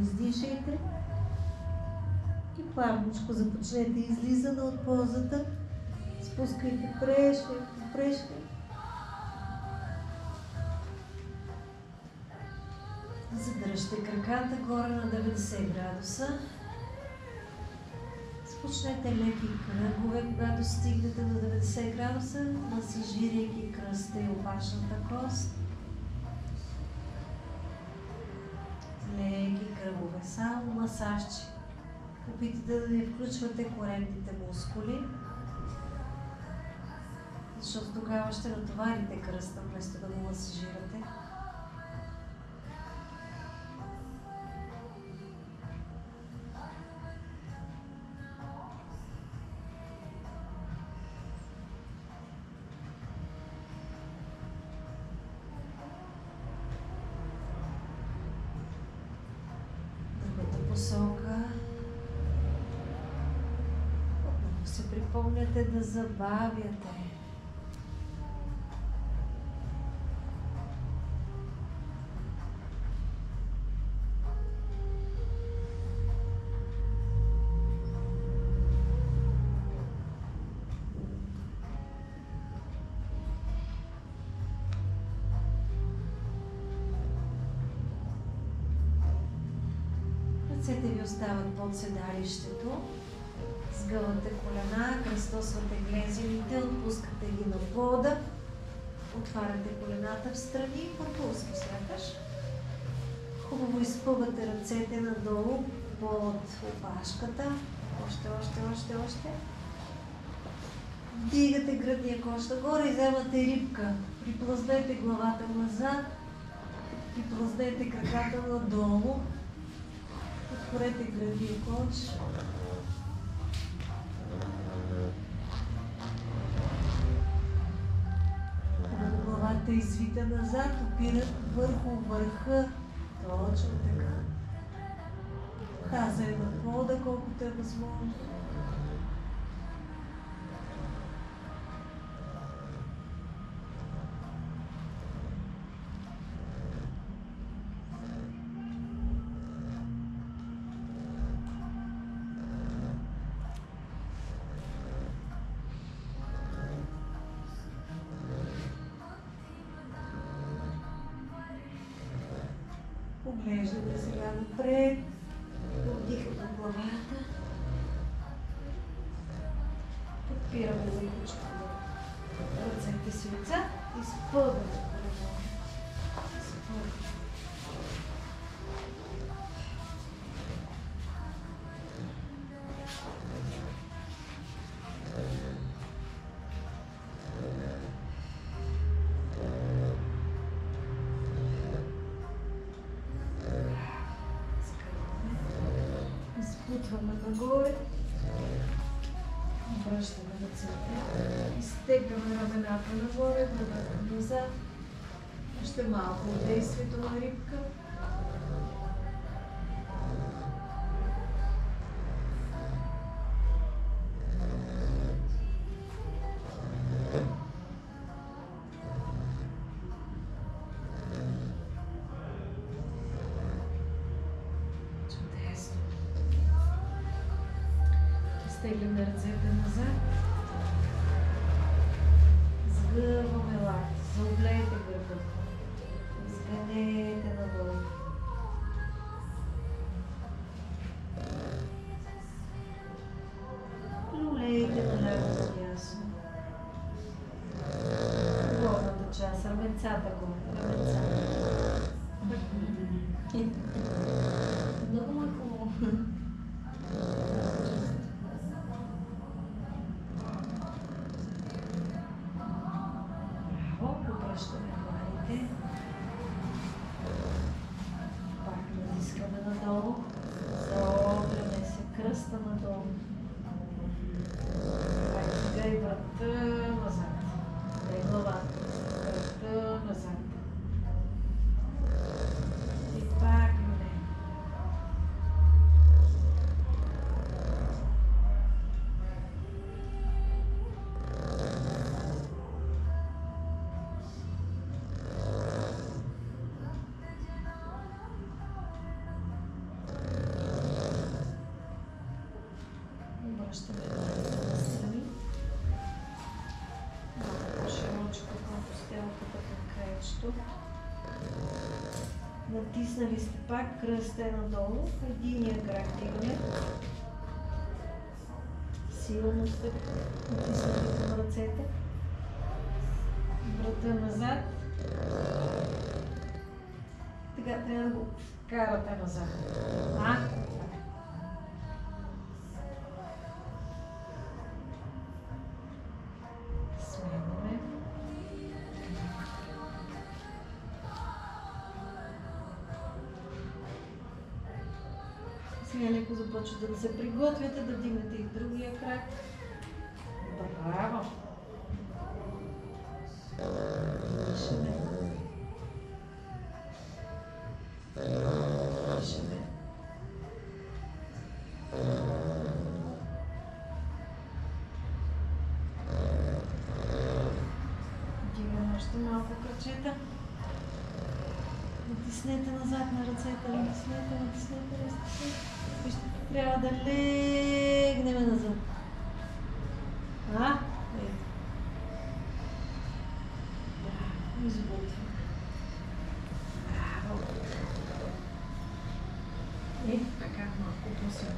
издишайте и плавничко започнете излизане от позата. Спускайте прешли. Задръжте краката горе на 90 градуса. Спочнете леки кръгове, когато стигнете до 90 градуса, масажирайки кръста и опашната кост. Леки кръгове, само масажчи. Опитайте да не включвате коремните мускули, защото тогава ще натоварите кръста, вместо да го масажирате. Посока. Отново се припомняте да забавяте. Ръцете ви остават под седалището. Сгъвате колена, кръстосвате глезените, отпускате ги на пода. Отваряте колената в страни, пропулски сякаш. Хубаво изпъвате ръцете надолу под опашката. Още. Вдигате гръдния кош нагоре и вземате рибка. Приплъзнете главата назад. Приплъзнете краката надолу. Отворете гръдния кош. Главата извита назад, опира върху върха. Точно така. Таза е на пода, колкото е възможно. Поглеждаме сега напред, вдихаме главата, подпираме лекичко на ръцете си отзад и спъваме колената. Изпутваме нагоре, връщаме ръцете, изтегляме рамената нагоре, главата назад. Още малко от действието на рибка. Изтегляме ръцете назад. Сгъваме лакти. Заоблейте гърба. Сгънете надолу. Люлейте наляво ясно. Горната част, раменцата горе. Раменцата. Много е хубаво. Обръщаме главите. Пак натискаме надолу. Заобляме се кръста надолу. Пак сега и врата назад. И главата. Врата назад. И пак не. също. Натиснали сте пак кръста надолу, единия крак дигаме. Силно сте натиснали към ръцете. Врата назад. Така трябва да го карате назад. Сменяме. Сега леко започвате да се приготвяте, да вдигнете и другия крак. Браво! Дишаме. Дишаме. Вдигаме още малко крачета. Натиснете назад на ръцете, натиснете. Вижте, трябва да легнем назад. Ето. Избутваме. Браво. Така, малко по-силно.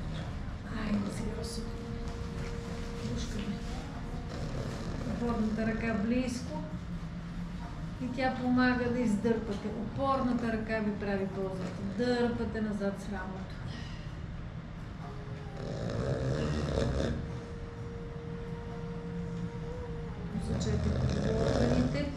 Айде сега посухваме. Пушкаме. Опорната ръка близко. И тя помага да издърпате. Опорната ръка ви прави ползата. Дърпате назад с рамото. Посочете органите.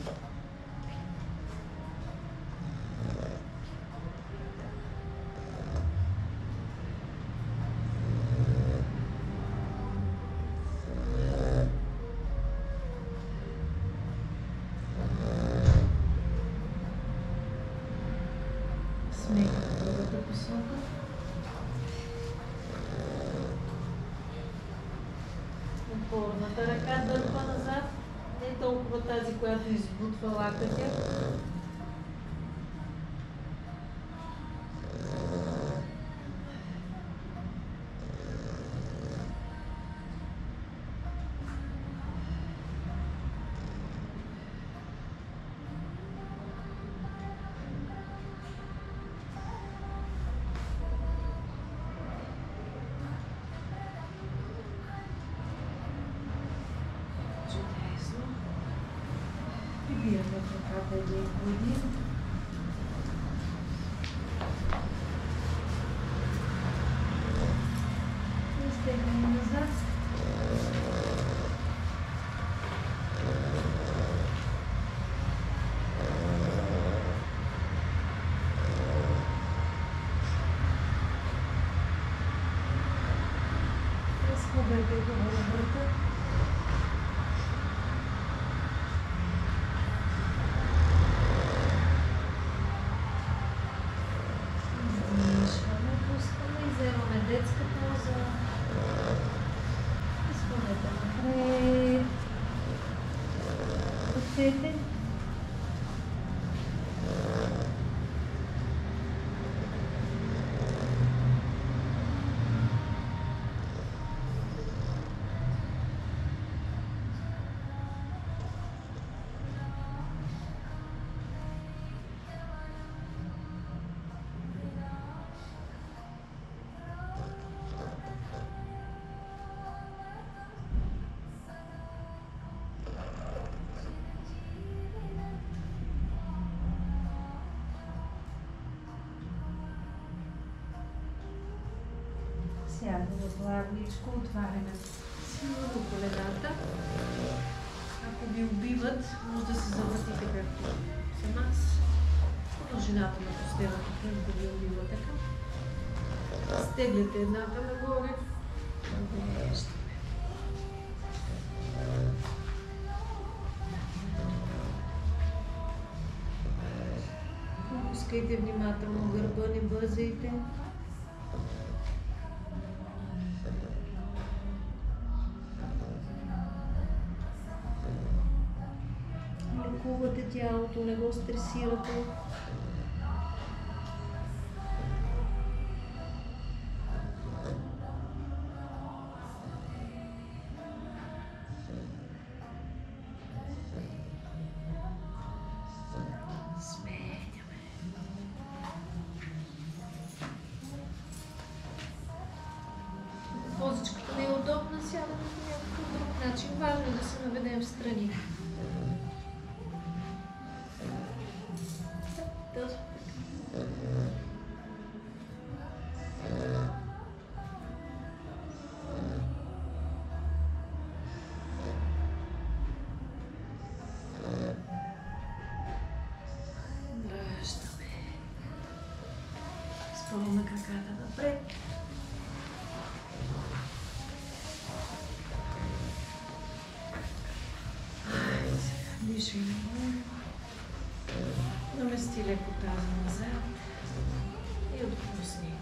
Смейте другата посока. Опорната ръка дърпа назад. Не толкова тази, която избутва лакътя. Чудесно. Прибираме краката един по един. Изтегляме назад. Разхвърляйте го на врата. Издишваме, пускаме и вземаме детска поза. Изхвърляте напред. Ръцете. Сядаме плавничко, отваряме силно колената. Ако ви убиват, може да се завъртите както за нас. Дължината на постелата, да ви убива така. Стегляте едната нагоре. Пускайте внимателно гърба, не бързайте. Лекувате тялото, не го стресирате. важно да се наведем в страни. Точно. Връщаме. Изпълваме краката напред. Дишай много. Намести леко таза назад и отпусни.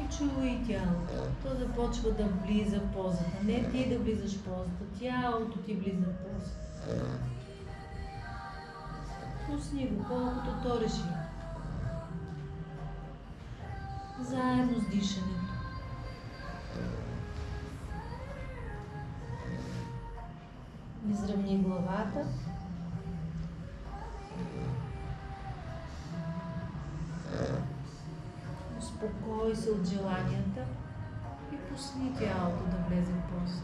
И чувай тялото. То започва да влиза в позата. Не ти да влизаш в позата, тялото ти влиза в позата. Пусни го колкото то реши. Заедно с дишането. Изравни главата. Успокой се от желанията и пусни тялото да влезе в позата.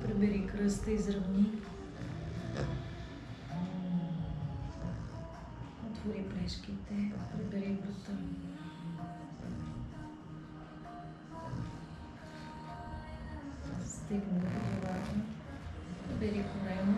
Прибери кръста, изравни. Отвори плешките, прибери врата. Стигни до главата. Бери корема.